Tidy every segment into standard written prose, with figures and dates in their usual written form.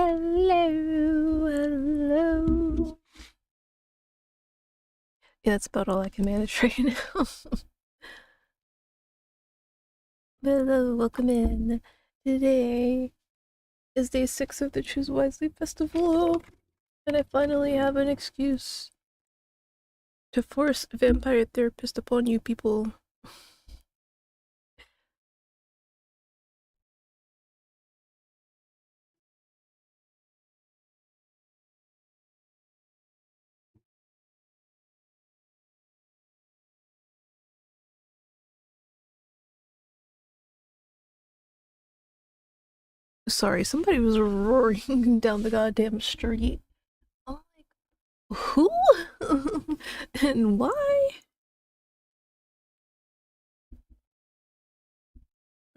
Hello, hello. Yeah, that's about all I can manage right now. Hello, welcome in. Today is day 6 of the Choose Wisely Festival, and I finally have an excuse to force Vampire Therapist upon you people. Sorry, somebody was roaring down the goddamn street. I'm like, who? And why?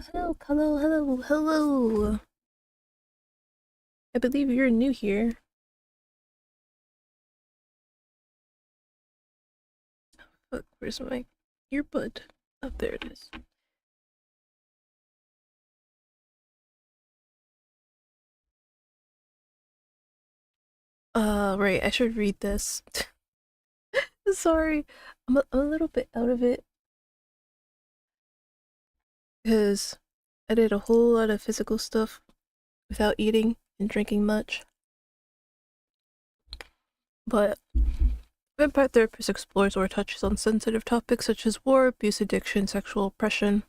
Hello, hello, hello, hello. I believe you're new here. Fuck, where's my earbud? Oh, there it is. Right, I should read this. Sorry, I'm a little bit out of it because I did a whole lot of physical stuff without eating and drinking much. But Vampire Therapist explores or touches on sensitive topics such as war, abuse, addiction, sexual oppression,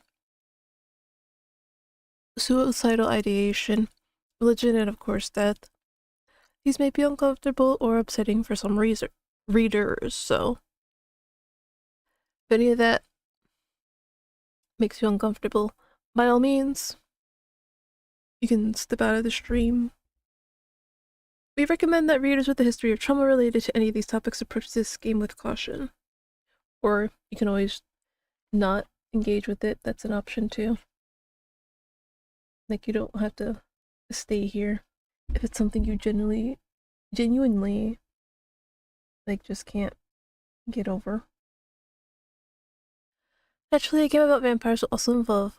suicidal ideation, religion, and of course death. These may be uncomfortable or upsetting for some readers, so if any of that makes you uncomfortable, by all means, you can step out of the stream. We recommend that readers with a history of trauma related to any of these topics approach this game with caution. Or you can always not engage with it, that's an option too. Like, you don't have to stay here if it's something you genuinely, like, just can't get over. Naturally, a game about vampires will also involve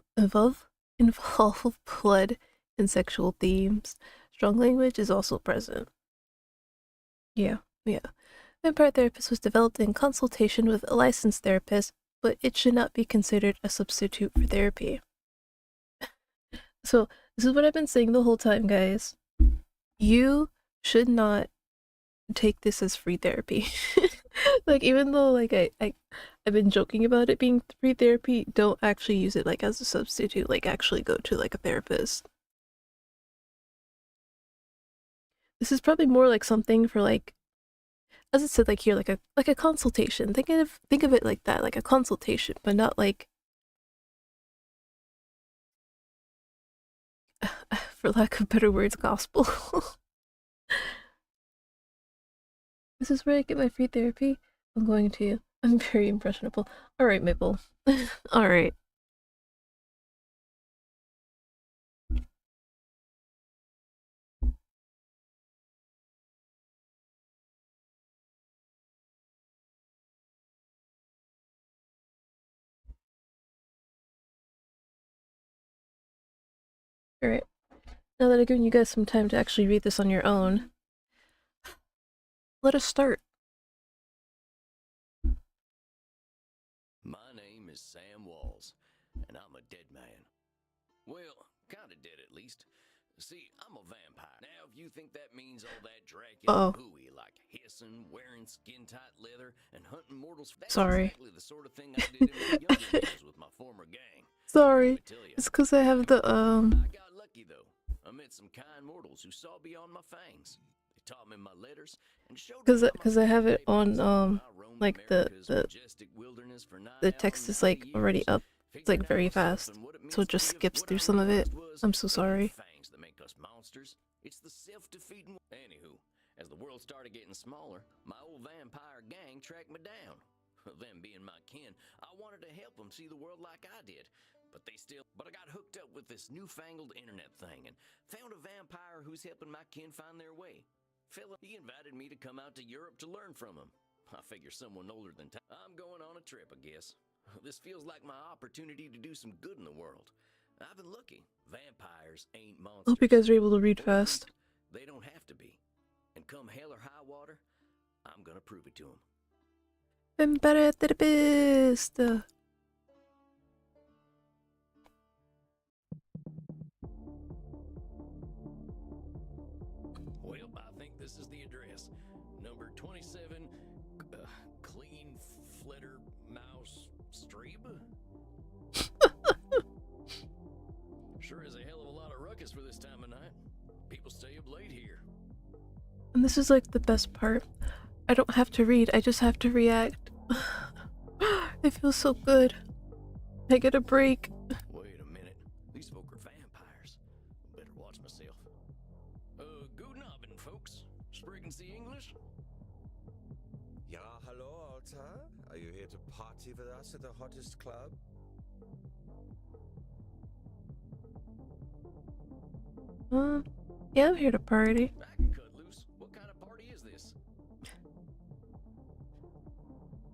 blood and sexual themes. Strong language is also present. Yeah. Vampire Therapist was developed in consultation with a licensed therapist, but it should not be considered a substitute for therapy. So, this is what I've been saying the whole time, guys. You should not take this as free therapy. Like, even though, like, I've been joking about it being free therapy, don't actually use it, like, as a substitute. Like, actually go to, like, a therapist. This is probably more like something for, like, as it said, like here, like a consultation. Think of it like that, like a consultation, but not like, for lack of better words, gospel. This is where I get my free therapy. I'm very impressionable. All right, Maple. All right. All right. Now that I've given you guys some time to actually read this on your own, let us start. My name is Sam Walls, and I'm a dead man. Well, kinda dead at least. See, I'm a vampire. Now, if you think that means all that Dracula hooey, like hissing, wearing skin-tight leather, and hunting mortals, that's Sorry. exactly the sort of thing I did in my younger days with my former gang. Sorry. It's because I have the, I got lucky, though. I met some kind mortals who saw beyond my fangs. They taught me my letters and showed me because I have it on, like, the text is, like, already up. It's, like, very fast, so it just skips through some of it. I'm so sorry. Fangs that make us monsters. It's the self-defeating. Anywho, as the world started getting smaller, my old vampire gang tracked me down. Them being my kin, I wanted to help them see the world like I did. But I got hooked up with this newfangled internet thing and found a vampire who's helping my kin find their way. Philip, he invited me to come out to Europe to learn from him. I figure someone older than I'm going on a trip, I guess. This feels like my opportunity to do some good in the world. I've been lucky. Vampires ain't monsters. Hope you guys are able to read fast. They don't have to be. And come hell or high water, I'm gonna prove it to them. Imparate the best. Well, I think this is the address. Number 27, Clean Flitter Mouse Streeb. Sure is a hell of a lot of ruckus for this time of night. People stay up late here. And this is like the best part. I don't have to read, I just have to react. It feels so good. I get a break. Wait a minute. These folk are vampires. Better watch myself. Guten Abend, folks. Sprechen Sie English? Ja, hello, Alta. Are you here to party with us at the hottest club? Yeah, I'm here to party. I can cut loose. What kind of party is this?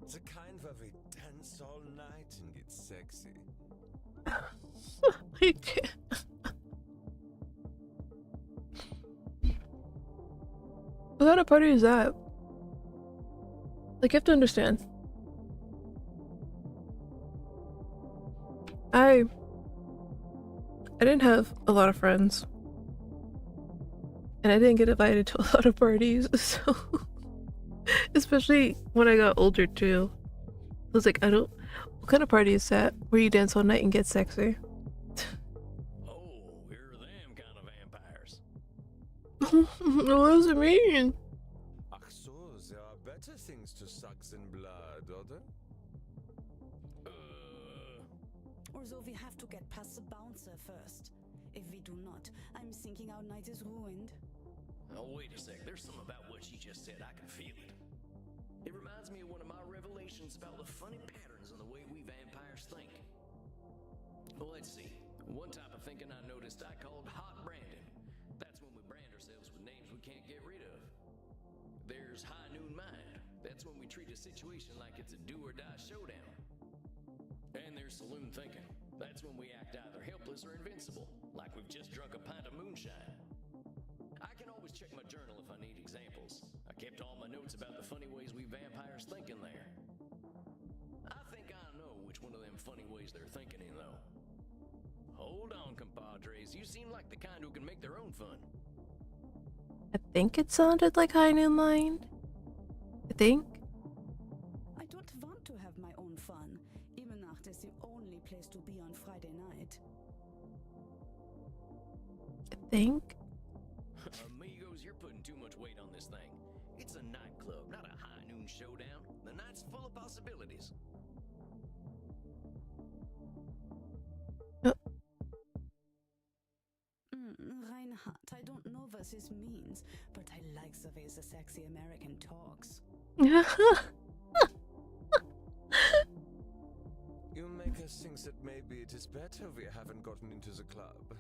The kind where we dance all night and get sexy. I can't. What kind of party is that? Like, you have to understand. I didn't have a lot of friends. And I didn't get invited to a lot of parties, so especially when I got older too. I was like, what kind of party is that where you dance all night and get sexy? Oh, here are them kind of vampires. What does it mean? Ach so, there are better things to suck than blood, oder? Although we have to get past the bouncer first. If we do not, I'm thinking our night is ruined. Oh, wait a sec. There's something about what she just said. I can feel it. It reminds me of one of my revelations about the funny patterns in the way we vampires think. Well, let's see. One type of thinking I noticed I called hot branding. That's when we brand ourselves with names we can't get rid of. There's high noon mind. That's when we treat a situation like it's a do or die showdown. And there's saloon thinking. That's when we act either helpless or invincible, like we've just drunk a pint of moonshine. I can always check my journal if I need examples. I kept all my notes about the funny ways we vampires think in there. I think I know which one of them funny ways they're thinking in, though. Hold on, compadres. You seem like the kind who can make their own fun. I think it sounded like High Noon Mind. I think. I don't want to have my own fun. Imenacht is the only place to be on Friday night. I think. Amigos, you're putting too much weight on this thing. It's a nightclub, not a high noon showdown. The night's full of possibilities. Reinhardt, I don't know what this means, but I like the way the sexy American talks. You make us think that maybe it is better we haven't gotten into the club,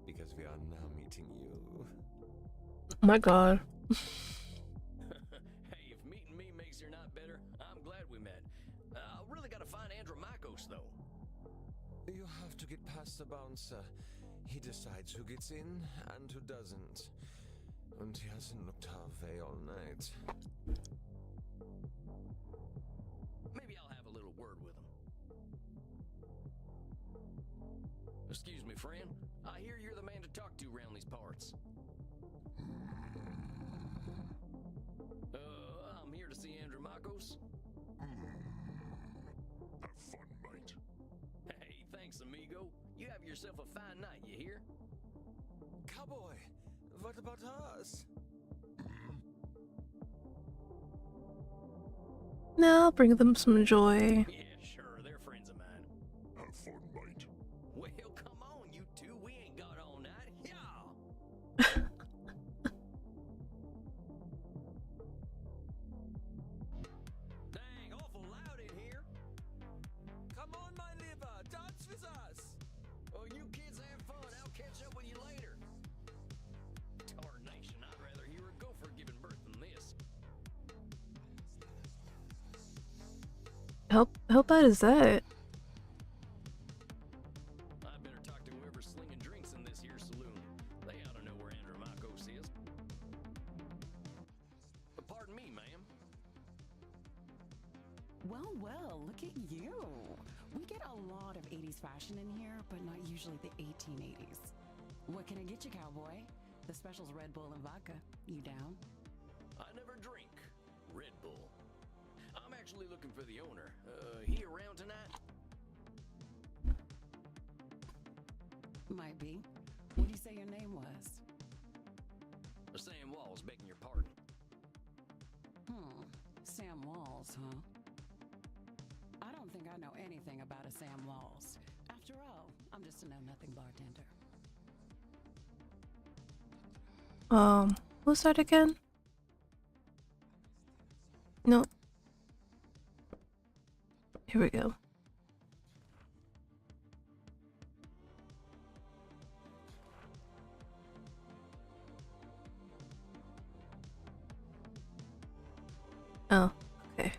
because we are now meeting you. Oh my god. Hey, if meeting me makes your night better, I'm glad we met. I really gotta find Andromachos, though. You have to get past the bouncer. He decides who gets in and who doesn't. And he hasn't looked our way all night. Maybe I'll have a little word with him. Excuse me, friend. I hear you're the man to talk to around these parts. I'm here to see Andromachos. Have fun, mate. Hey, thanks, amigo. You have yourself a fine night, you hear? Cowboy, what about us? Now bring them some joy. Yeah, sure. They're friends of mine. Have fun, mate. Well, come on, you two. We ain't got all night. Yeah. Dang, awful loud in here. Come on, my liver, dance with us! Oh, you kids have fun. I'll catch up with you later. Tarnation, I'd rather hear a gopher giving birth than this. How bad is that? I better talk to whoever's slinging drinks in this here saloon. They ought to know where Andromachos is. Well, look at you. We get a lot of 80s fashion in here, but not usually the 1880s. What can I get you, cowboy? The special's Red Bull and vodka. You down? I never drink Red Bull. I'm actually looking for the owner. He around tonight? Might be. What do you say your name was? Sam Walls, begging your pardon. Sam Walls, huh? I don't think I know anything about a Sam Walls. After all, I'm just a know-nothing bartender. What's that again? No. Here we go. Oh, okay.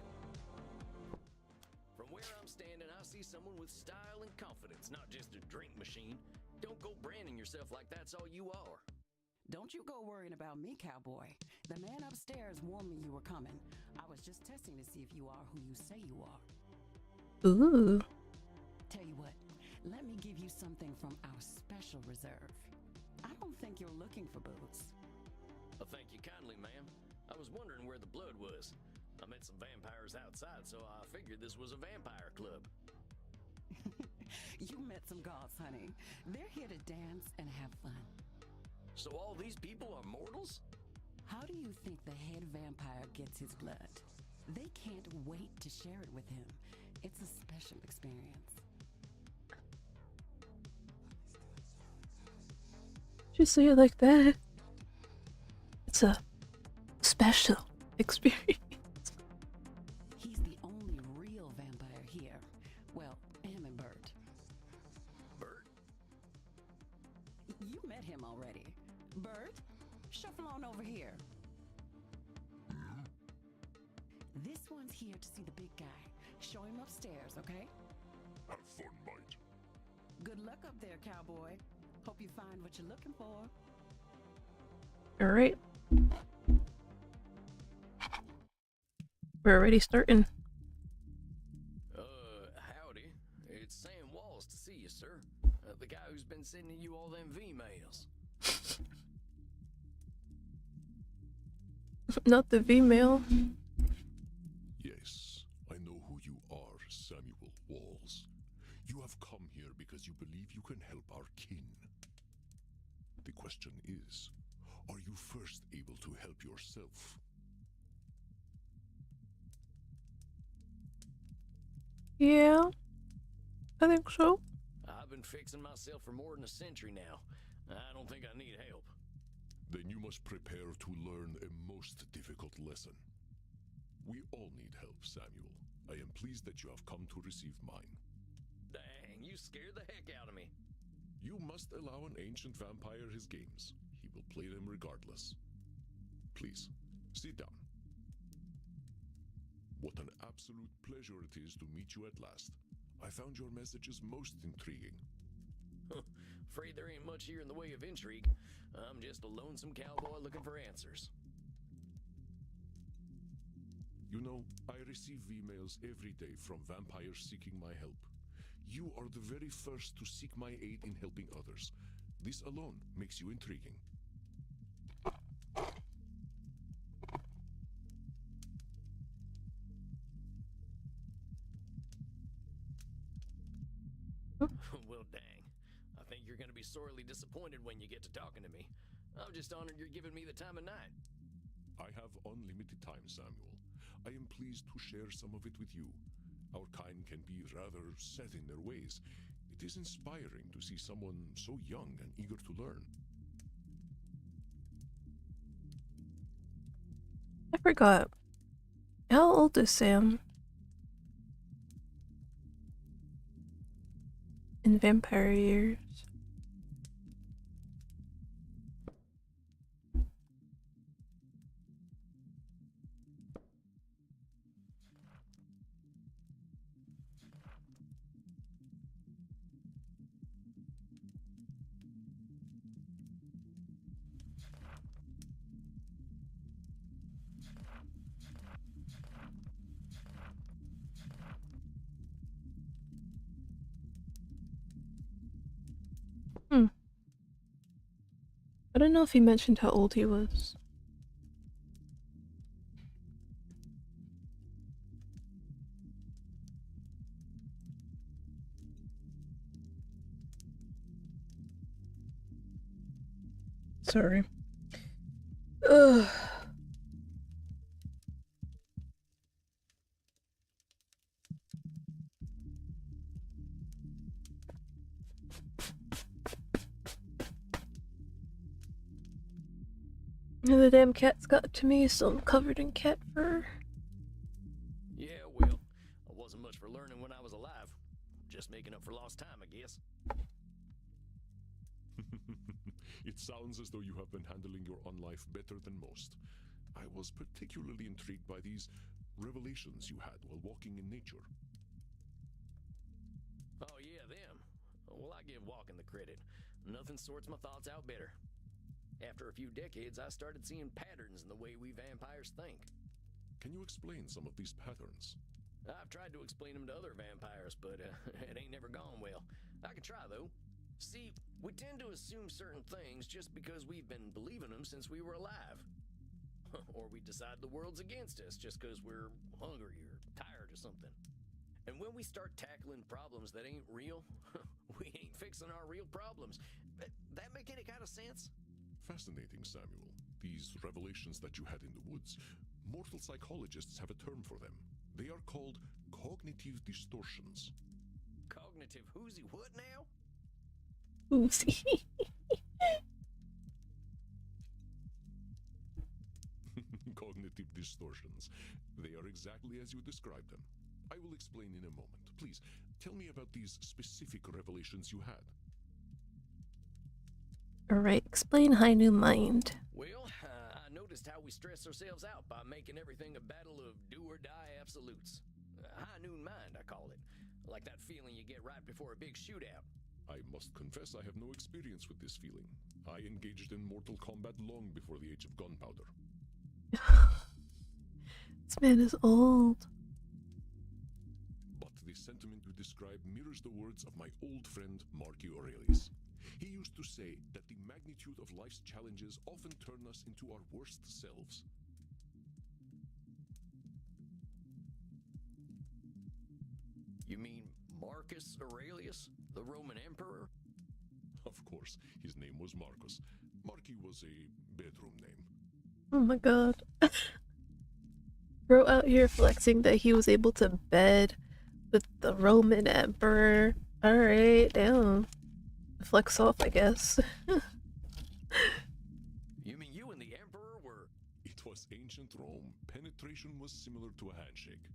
From where I'm standing, I see someone with style and confidence, not just a drink machine. Don't go branding yourself like that's all you are. Don't you go worrying about me, cowboy. The man upstairs warned me you were coming. I was just testing to see if you are who you say you are. Ooh. Tell you what, let me give you something from our special reserve. I don't think you're looking for booze. Well, thank you kindly, ma'am. I was wondering where the blood was. I met some vampires outside, so I figured this was a vampire club. You met some gods, honey. They're here to dance and have fun. So all these people are mortals? How do you think the head vampire gets his blood? They can't wait to share it with him. It's a special experience. You say it like that? It's a special experience. He's the only real vampire here. Well, him and Bert. Bert? You met him already. Bert, shuffle on over here. This one's here to see the big guy. Show him upstairs, okay? Have fun, mate. Good luck up there, cowboy. Hope you find what you're looking for. Alright. We're already starting. Howdy. It's Sam Walls to see you, sir. The guy who's been sending you all them V-mails. Not the V-mail. Yes, I know who you are, Samuel Walls. You have come here because you believe you can help our kin. The question is, are you first able to help yourself? Yeah, I think so. I've been fixing myself for more than a century now. I don't think I need help. Then you must prepare to learn a most difficult lesson. We all need help, Samuel. I am pleased that you have come to receive mine. Dang, you scared the heck out of me. You must allow an ancient vampire his games. He will play them regardless. Please, sit down. What an absolute pleasure it is to meet you at last. I found your messages most intriguing. Afraid there ain't much here in the way of intrigue. I'm just a lonesome cowboy looking for answers. You know, I receive emails every day from vampires seeking my help. You are the very first to seek my aid in helping others. This alone makes you intriguing. Well, dang. I think you're going to be sorely disappointed when you get to talking to me. I'm just honored you're giving me the time of night. I have unlimited time, Samuel. I am pleased to share some of it with you. Our kind can be rather set in their ways. It is inspiring to see someone so young and eager to learn. I forgot. How old is Sam? In vampire years. don't know if he mentioned how old he was. Sorry. Ugh. And the damn cat's got to me, so I'm covered in cat fur. Yeah, well, I wasn't much for learning when I was alive. Just making up for lost time, I guess. It sounds as though you have been handling your own life better than most. I was particularly intrigued by these revelations you had while walking in nature. Oh, yeah, them. Well, I give walking the credit. Nothing sorts my thoughts out better. After a few decades, I started seeing patterns in the way we vampires think. Can you explain some of these patterns? I've tried to explain them to other vampires, but it ain't never gone well. I can try, though. See, we tend to assume certain things just because we've been believing them since we were alive. Or we decide the world's against us just because we're hungry or tired or something. And when we start tackling problems that ain't real, we ain't fixing our real problems. That make any kind of sense? Fascinating, Samuel. These revelations that you had in the woods, mortal psychologists have a term for them. They are called cognitive distortions. Cognitive whoozy what now? Oopsie. Cognitive distortions. They are exactly as you described them. I will explain in a moment. Please, tell me about these specific revelations you had. Alright, explain High New Mind. Well, I noticed how we stress ourselves out by making everything a battle of do-or-die absolutes. High noon mind, I call it. Like that feeling you get right before a big shootout. I must confess I have no experience with this feeling. I engaged in Mortal Kombat long before the age of gunpowder. This man is old. But the sentiment you describe mirrors the words of my old friend Marky Aurelius. He used to say that the magnitude of life's challenges often turn us into our worst selves. You mean Marcus Aurelius, the Roman emperor? Of course, his name was Marcus. Marky was a bedroom name. Oh my god. Bro out here flexing that he was able to bed with the Roman emperor. Alright, damn. Flex off, I guess. You mean you and the emperor were... It was ancient Rome. Penetration was similar to a handshake.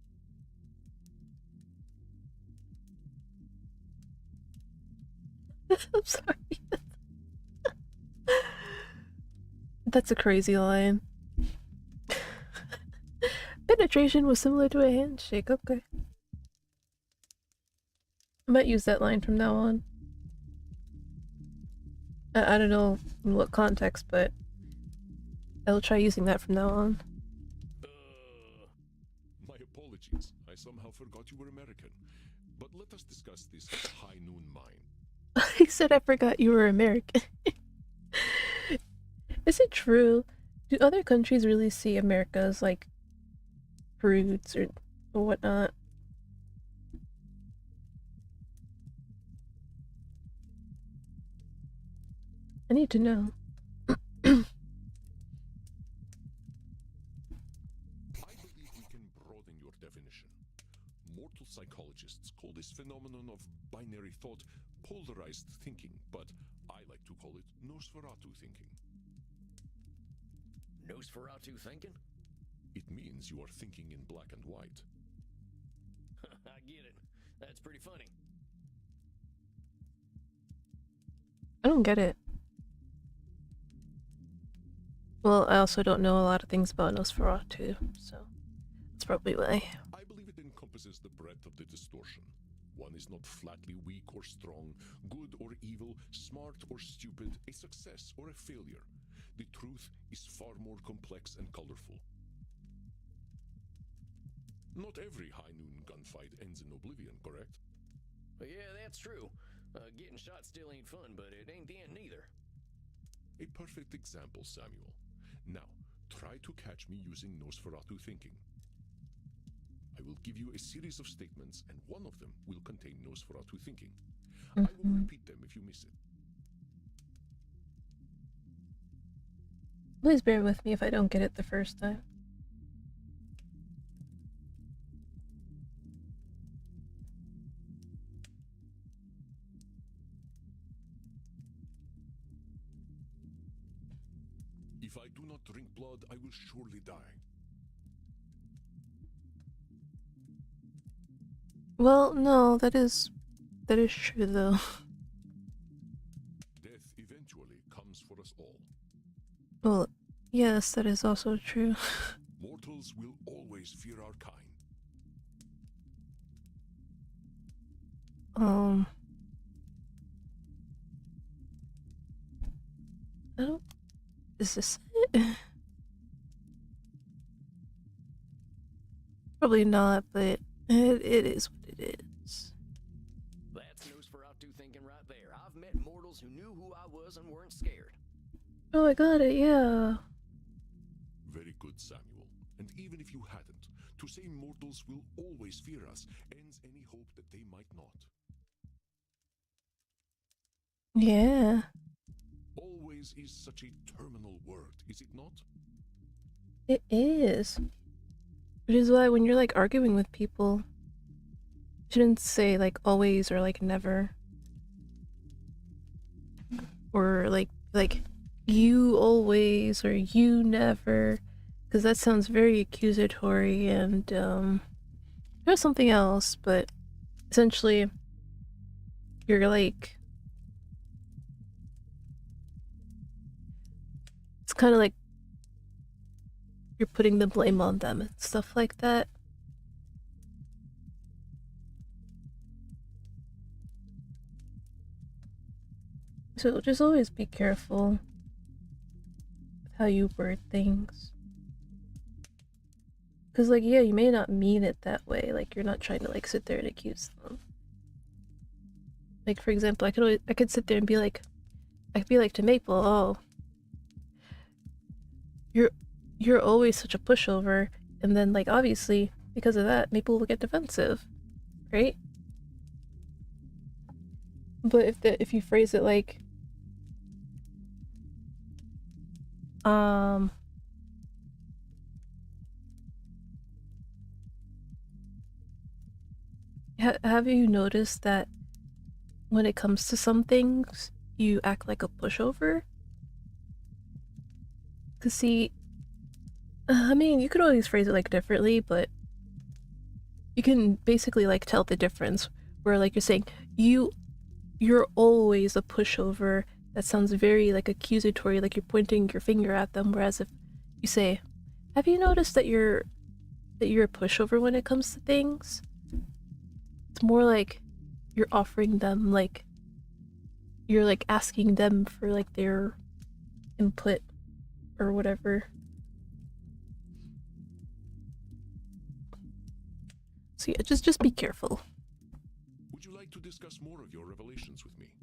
I'm sorry. That's a crazy line. Penetration was similar to a handshake. Okay. I might use that line from now on. I don't know in what context, but I'll try using that from now on. My apologies. I somehow forgot you were American. But let us discuss this high noon mind. He said I forgot you were American. Is it true? Do other countries really see America as like prudes or whatnot? I need to know. I believe we can broaden your definition. Mortal psychologists call this phenomenon of binary thought polarized thinking, but I like to call it Nosferatu thinking. Nosferatu thinking? It means you are thinking in black and white. I get it. That's pretty funny. I don't get it. Well, I also don't know a lot of things about Nosferatu, so that's probably why. I believe it encompasses the breadth of the distortion. One is not flatly weak or strong, good or evil, smart or stupid, a success or a failure. The truth is far more complex and colorful. Not every high noon gunfight ends in oblivion, correct? Yeah, that's true. Getting shot still ain't fun, but it ain't the end neither. A perfect example, Samuel. Now, try to catch me using Nosferatu thinking. I will give you a series of statements, and one of them will contain Nosferatu thinking. I will repeat them if you miss it. Please bear with me if I don't get it the first time. If I do not drink blood, I will surely die. Well, no, that is true though. Death eventually comes for us all. Well, yes, that is also true. Mortals will always fear our kind. I don't. Is this it? Probably not, but it is what it is. That's Nosferatu thinking right there. I've met mortals who knew who I was and weren't scared. Oh, I got it, yeah. Very good, Samuel. And even if you hadn't, to say mortals will always fear us ends any hope that they might not. Yeah. Always is such a terminal word, is it not? It is. Which is why when you're like arguing with people, you shouldn't say like always or like never. Or like you always or you never. Because that sounds very accusatory and there's something else, but essentially you're like, it's kind of like you're putting the blame on them and stuff like that. So just always be careful with how you word things. Because, like, yeah, you may not mean it that way. Like, you're not trying to, like, sit there and accuse them. Like, for example, I could sit there and be like, I could be like to Maple, oh, you're always such a pushover, and then like obviously because of that Maple will get defensive, right? But if you phrase it like have you noticed that when it comes to some things you act like a pushover? Cause see, I mean, you could always phrase it like differently, but you can basically like tell the difference where like you're saying you're always a pushover. That sounds very like accusatory, like you're pointing your finger at them, whereas if you say, have you noticed that you're a pushover when it comes to things? It's more like you're offering them, like you're like asking them for like their input or whatever. So yeah, just be careful. Would you like to discuss more of your revelations with me?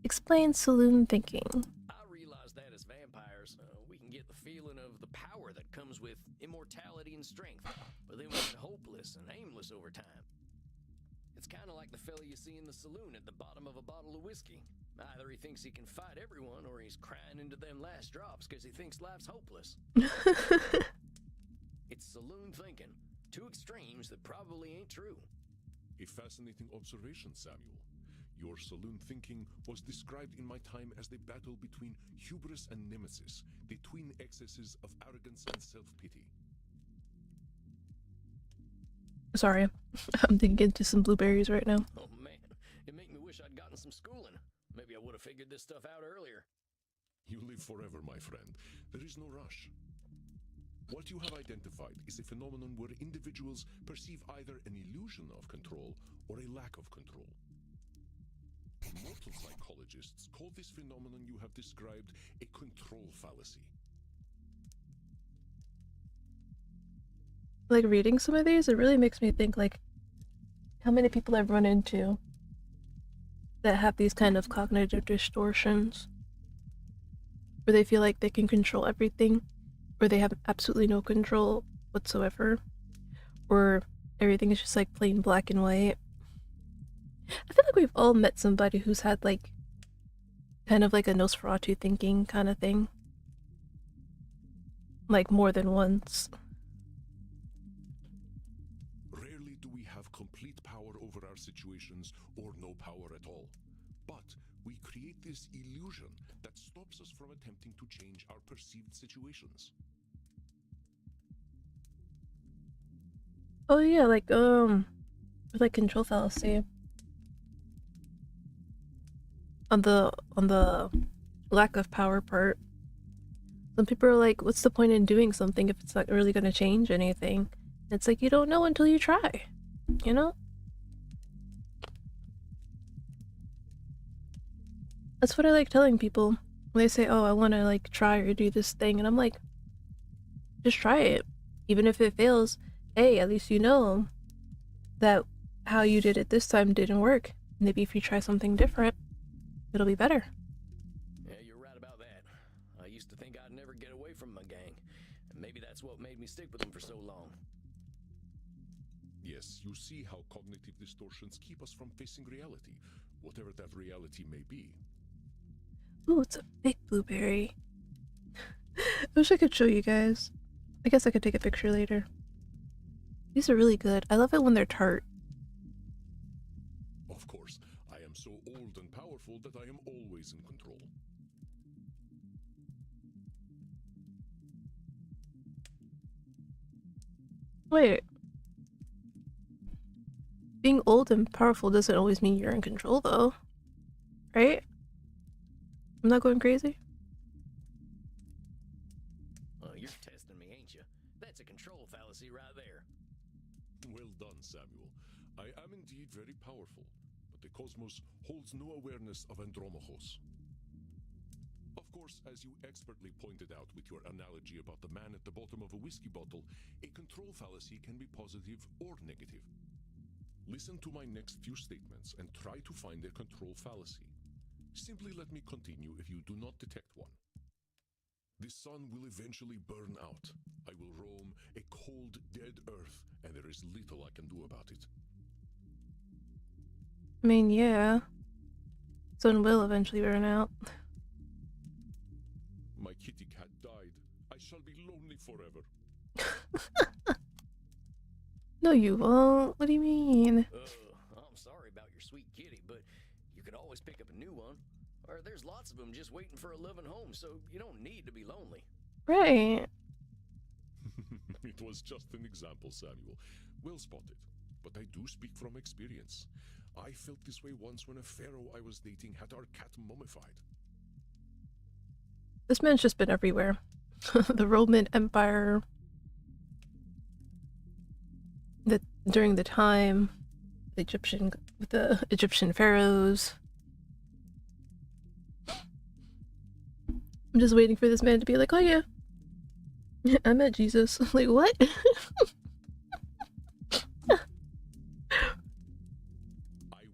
Explain saloon thinking. I realize that as vampires, we can get the feeling of the power that comes with immortality and strength, but then we get hopeless and aimless over time. It's kind of like the fella you see in the saloon at the bottom of a bottle of whiskey. Either he thinks he can fight everyone, or he's crying into them last drops because he thinks life's hopeless. It's saloon thinking. Two extremes that probably ain't true. A fascinating observation, Samuel. Your saloon thinking was described in my time as the battle between hubris and nemesis, the twin excesses of arrogance and self-pity. Sorry, I'm digging into some blueberries right now. Oh man, it make me wish I'd gotten some schooling. Maybe I would have figured this stuff out earlier. You live forever, my friend. There is no rush. What you have identified is a phenomenon where individuals perceive either an illusion of control or a lack of control. Mortal psychologists call this phenomenon you have described a control fallacy. Like reading some of these, it really makes me think like how many people I've run into that have these kind of cognitive distortions. where they feel like they can control everything, or they have absolutely no control whatsoever, or everything is just like plain black and white. I feel like we've all met somebody who's had like kind of like a Nosferatu thinking kind of thing. Like more than once. Rarely do we have complete power over our situations or no power at all. But we create this illusion that stops us from attempting to change our perceived situations. Oh yeah, like control fallacy. On the lack of power part. Some people are like, what's the point in doing something if it's not really gonna change anything? It's like you don't know until you try, you know? That's what I like telling people. When they say, oh, I wanna like try or do this thing, and I'm like, just try it. Even if it fails, hey, at least you know that how you did it this time didn't work. Maybe if you try something different, it'll be better. Yeah, you're right about that. I used to think I'd never get away from my gang, and maybe that's what made me stick with them for so long. Yes, you see how cognitive distortions keep us from facing reality, whatever that reality may be. Ooh, it's a big blueberry. I wish I could show you guys. I guess I could take a picture later. These are really good. I love it when they're tart. Of course, I am so old and powerful that I am always in control. Wait. Being old and powerful doesn't always mean you're in control, though. Right? I'm not going crazy? You're testing me, ain't you? That's a control fallacy right there. Well done, Samuel. I am indeed very powerful, but the cosmos holds no awareness of Andromachos. Of course, as you expertly pointed out with your analogy about the man at the bottom of a whiskey bottle, a control fallacy can be positive or negative. Listen to my next few statements and try to find a control fallacy. Simply let me continue if you do not detect one. The sun will eventually burn out. I will roam a cold, dead earth, and there is little I can do about it. I mean, yeah. Sun will eventually burn out. My kitty cat died. I shall be lonely forever. No, you won't. What do you mean? I'm sorry about your sweet kitty, but you could always pick up a new one. Or there's lots of them just waiting for a loving home, so you don't need to be lonely. Right. It was just an example, Samuel. Well spotted. But I do speak from experience. I felt this way once when a pharaoh I was dating had our cat mummified. This man's just been everywhere. The Roman Empire. During the time, the Egyptian pharaohs. I'm just waiting for this man to be like, oh yeah, I met Jesus. Like, what? I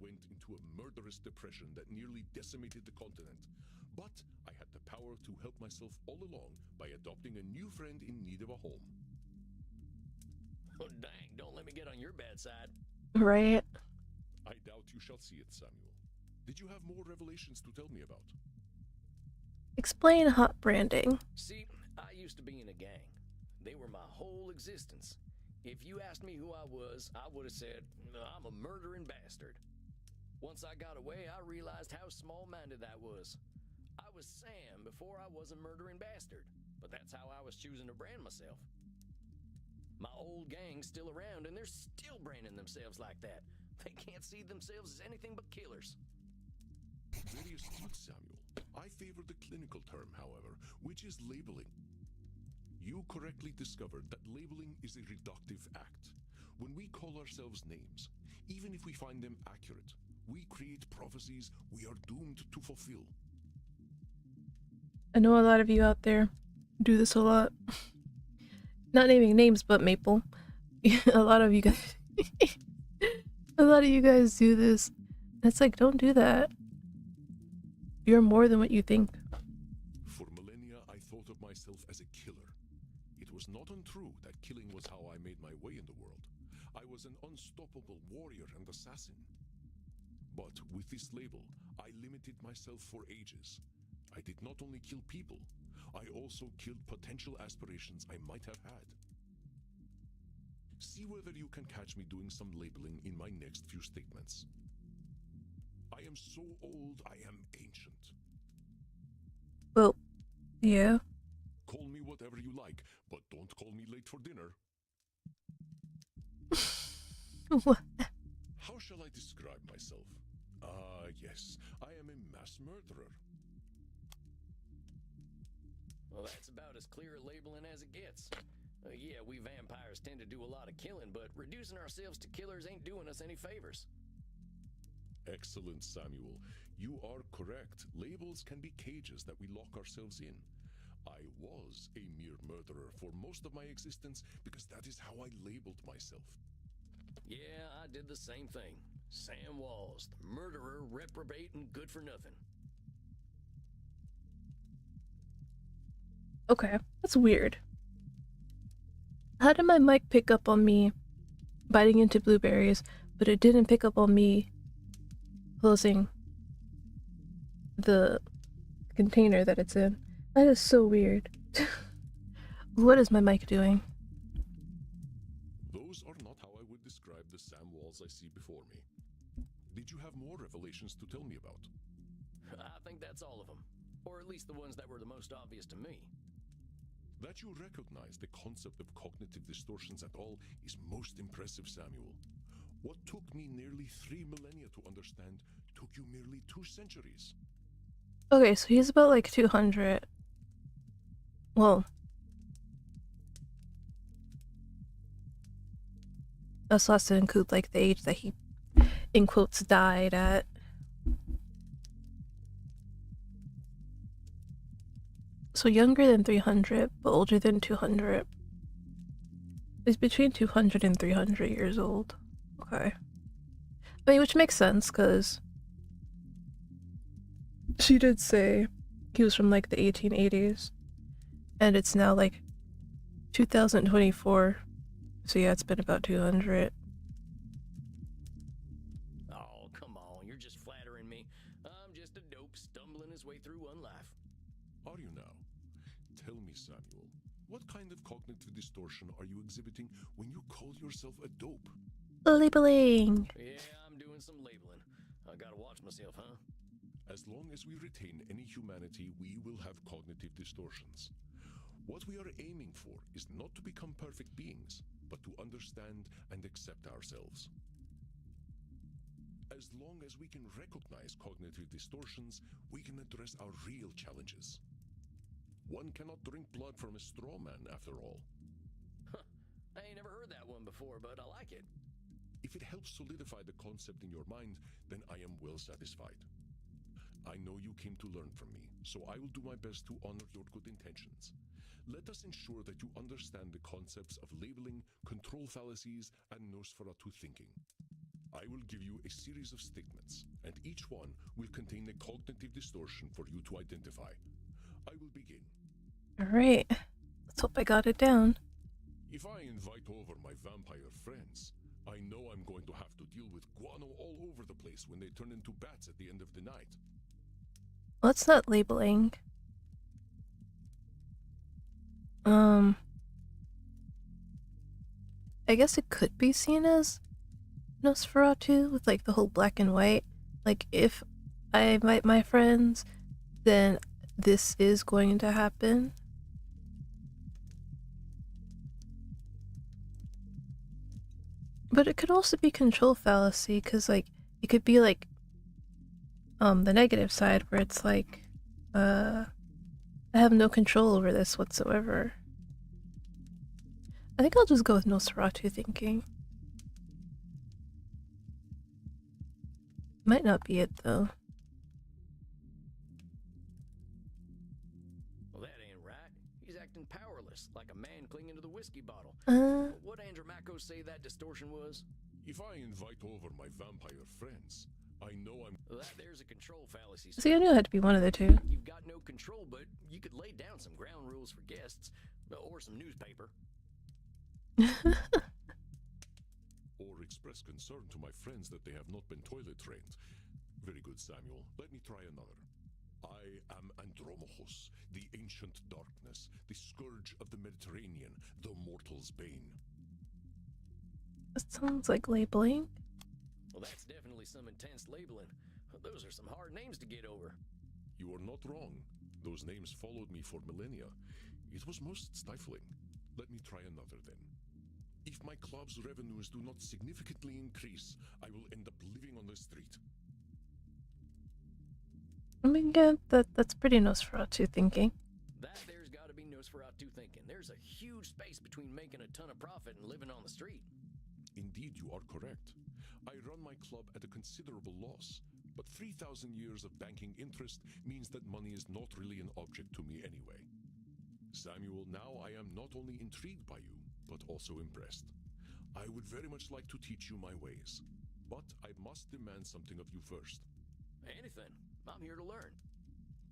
went into a murderous depression that nearly decimated the continent. But I had the power to help myself all along by adopting a new friend in need of a home. Oh, dang, don't let me get on your bad side. Right. I doubt you shall see it, Samuel. Did you have more revelations to tell me about? Explain hot branding. See, I used to be in a gang. They were my whole existence. If you asked me who I was, I would have said, I'm a murdering bastard. Once I got away, I realized how small-minded that was. I was Sam before I was a murdering bastard, but that's how I was choosing to brand myself. My old gang's still around, and they're still branding themselves like that. They can't see themselves as anything but killers. Very astute, Samuel. I favor the clinical term, however, which is labeling. You correctly discovered that labeling is a reductive act. When we call ourselves names, even if we find them accurate, we create prophecies we are doomed to fulfill. I know a lot of you out there do this a lot. Not naming names, but Maple. A lot of you guys do this. It's like, don't do that. You're more than what you think. For millennia, myself as a killer. It was not untrue that killing was how I made my way in the world. I was an unstoppable warrior and assassin. But with this label, I limited myself for ages. I did not only kill people, I also killed potential aspirations I might have had. See whether you can catch me doing some labeling in my next few statements. I am so old, I am ancient. Well, yeah. Call me whatever you like, but don't call me late for dinner. What? How shall I describe myself? Yes, I am a mass murderer. Well, that's about as clear a labeling as it gets. Yeah, we vampires tend to do a lot of killing, but reducing ourselves to killers ain't doing us any favors. Excellent, Samuel. You are correct. Labels can be cages that we lock ourselves in. I was a mere murderer for most of my existence because that is how I labeled myself. Yeah, I did the same thing. Sam Walls, the murderer, reprobate, and good for nothing. Okay, that's weird. How did my mic pick up on me biting into blueberries, but it didn't pick up on me closing the container that it's in? That is so weird. What is my mic doing? Those are not how I would describe the Sam Walls I see before me. Did you have more revelations to tell me about? I think that's all of them. Or at least the ones that were the most obvious to me. That you recognize the concept of cognitive distortions at all is most impressive, Samuel. What took me nearly 3 millennia to understand took you merely 2 centuries. Okay, so he's about like 200. Well, that's less to include like the age that he, in quotes, died at. So younger than 300, but older than 200. He's between 200 and 300 years old. Okay. I mean, which makes sense, because she did say he was from like the 1880s. And it's now like 2024. So yeah, it's been about 200. Oh, come on, you're just flattering me. I'm just a dope stumbling his way through one life. Are you now? Tell me, Samuel, what kind of cognitive distortion are you exhibiting when you call yourself a dope? Labeling! Yeah, I'm doing some labeling. I gotta watch myself, huh? As long as we retain any humanity, we will have cognitive distortions. What we are aiming for is not to become perfect beings, but to understand and accept ourselves. As long as we can recognize cognitive distortions, we can address our real challenges. One cannot drink blood from a straw man, after all. Huh. I ain't never heard that one before, but I like it. If it helps solidify the concept in your mind, then I am well satisfied. I know you came to learn from me, so I will do my best to honor your good intentions. Let us ensure that you understand the concepts of labeling, control fallacies, and Nosferatu thinking. I will give you a series of statements, and each one will contain a cognitive distortion for you to identify. I will begin. Alright. Let's hope I got it down. If I invite over my vampire friends, I know I'm going to have to deal with guano all over the place when they turn into bats at the end of the night. Well, that's not labeling. I guess it could be seen as Nosferatu with like the whole black and white. Like if I invite my friends, then this is going to happen. But it could also be control fallacy, because like it could be like the negative side where it's like I have no control over this whatsoever. I think I'll just go with Nosferatu thinking. Might not be it though. Well, that ain't right. He's acting powerless, like a man clinging to the whiskey bottle. What Andromaco say that distortion was? If I invite over my vampire friends, I know I'm There's a control fallacy. See, I knew it had to be one of the two. You've got no control, but you could lay down some ground rules for guests, or some newspaper. or express concern to my friends that they have not been toilet trained. Very good, Samuel. Let me try another. I am Andromachus, the ancient darkness, the scourge of the Mediterranean, the mortal's bane. That sounds like labeling. Well, that's definitely some intense labeling. Those are some hard names to get over. You are not wrong. Those names followed me for millennia. It was most stifling. Let me try another then. If my club's revenues do not significantly increase, I will end up living on the street. I mean, yeah, that's pretty Nosferatu thinking. That there's got to be Nosferatu thinking. There's a huge space between making a ton of profit and living on the street. Indeed, you are correct. I run my club at a considerable loss, but 3,000 years of banking interest means that money is not really an object to me anyway. Samuel, now I am not only intrigued by you, but also impressed. I would very much like to teach you my ways, but I must demand something of you first. Anything. I'm here to learn.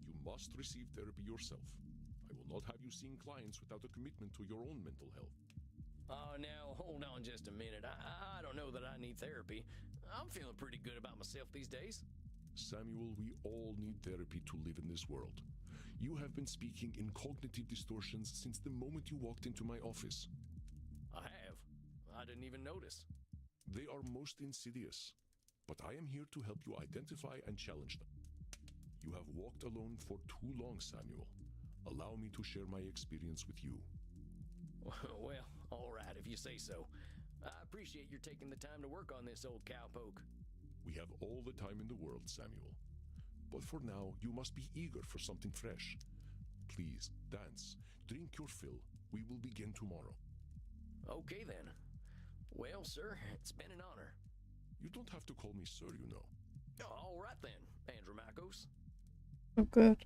You must receive therapy yourself. I will not have you seeing clients without a commitment to your own mental health. Oh, now, hold on just a minute. I don't know that I need therapy. I'm feeling pretty good about myself these days. Samuel, we all need therapy to live in this world. You have been speaking in cognitive distortions since the moment you walked into my office. I have. I didn't even notice. They are most insidious, but I am here to help you identify and challenge them. You have walked alone for too long, Samuel. Allow me to share my experience with you. Well, all right, if you say so. I appreciate your taking the time to work on this, old cowpoke. We have all the time in the world, Samuel. But for now, you must be eager for something fresh. Please, dance, drink your fill. We will begin tomorrow. Okay, then. Well, sir, it's been an honor. You don't have to call me sir, you know. All right, then, Andromachos. Oh, good.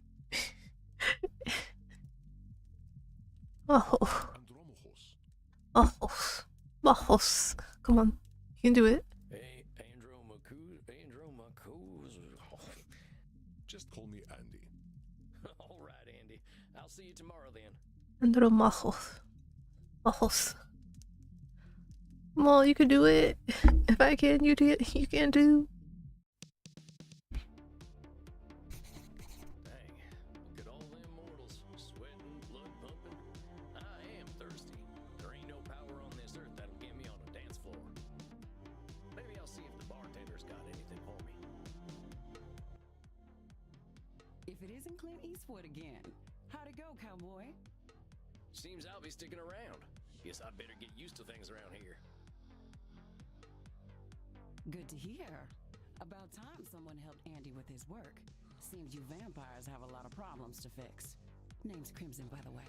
Oh, Andromachos. Mahos. Come on, you can do it. Hey, Andromachos. Just call me Andy. All right, Andy. I'll see you tomorrow then. Andromachos. Mahos. Well, you can do it. If I can, you can too. Dang, look at all them mortals, sweating, blood pumping. I am thirsty. There ain't no power on this earth that'll get me on a dance floor. Maybe I'll see if the bartender's got anything for me. If it isn't Clint Eastwood again, how'd it go, cowboy? Seems I'll be sticking around. Guess I better get used to things around here. Good to hear. About time someone helped Andy with his work. Seems you vampires have a lot of problems to fix. Name's Crimson, by the way.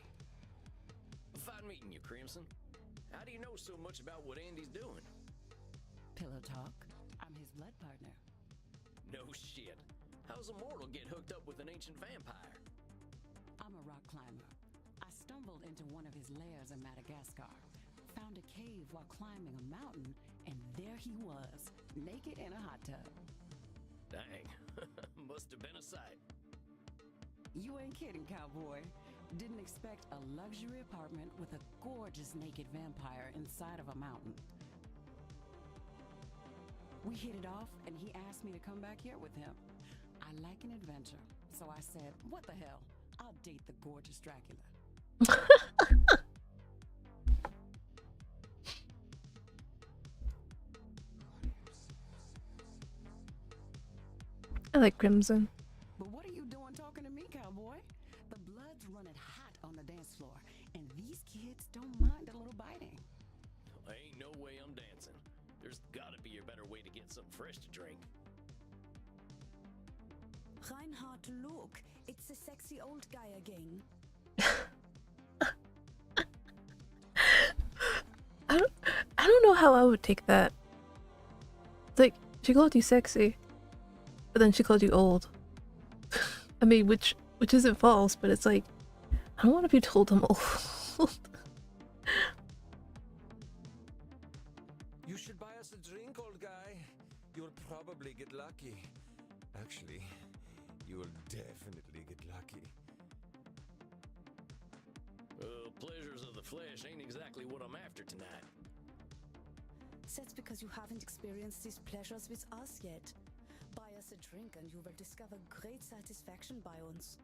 Fine meeting you, Crimson. How do you know so much about what Andy's doing? Pillow talk. I'm his blood partner. No shit. How's a mortal get hooked up with an ancient vampire? I'm a rock climber. I stumbled into one of his lairs in Madagascar, found a cave while climbing a mountain, and there he was, naked in a hot tub. Dang. Must have been a sight. You ain't kidding, cowboy. Didn't expect a luxury apartment with a gorgeous naked vampire inside of a mountain. We hit it off, and he asked me to come back here with him. I like an adventure, so I said, what the hell? I'll date the gorgeous Dracula. I like Crimson. But what are you doing talking to me, cowboy? The blood's running hot on the dance floor, and these kids don't mind a little biting. Ain't no way I'm dancing. There's gotta be a better way to get something fresh to drink. Reinhard, look. It's the sexy old guy again. I don't know how I would take that. It's like, she called you sexy, but then she called you old. I mean, which isn't false, but it's like, I don't want to be told I'm old. You should buy us a drink, old guy. Your probably get lucky. Actually, you will definitely get lucky. Pleasures of the flesh ain't exactly what I'm after tonight. That's because you haven't experienced these pleasures with us yet. Buy us a drink and you will discover great satisfaction by uns.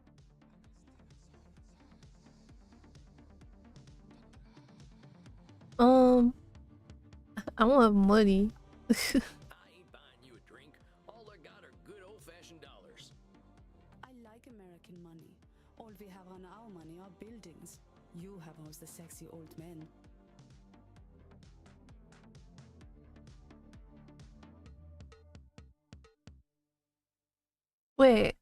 I want money. I ain't buying you a drink. All I got are good old-fashioned dollars. I like American money. All we have on our money are buildings. You have all the sexy old men. Wait.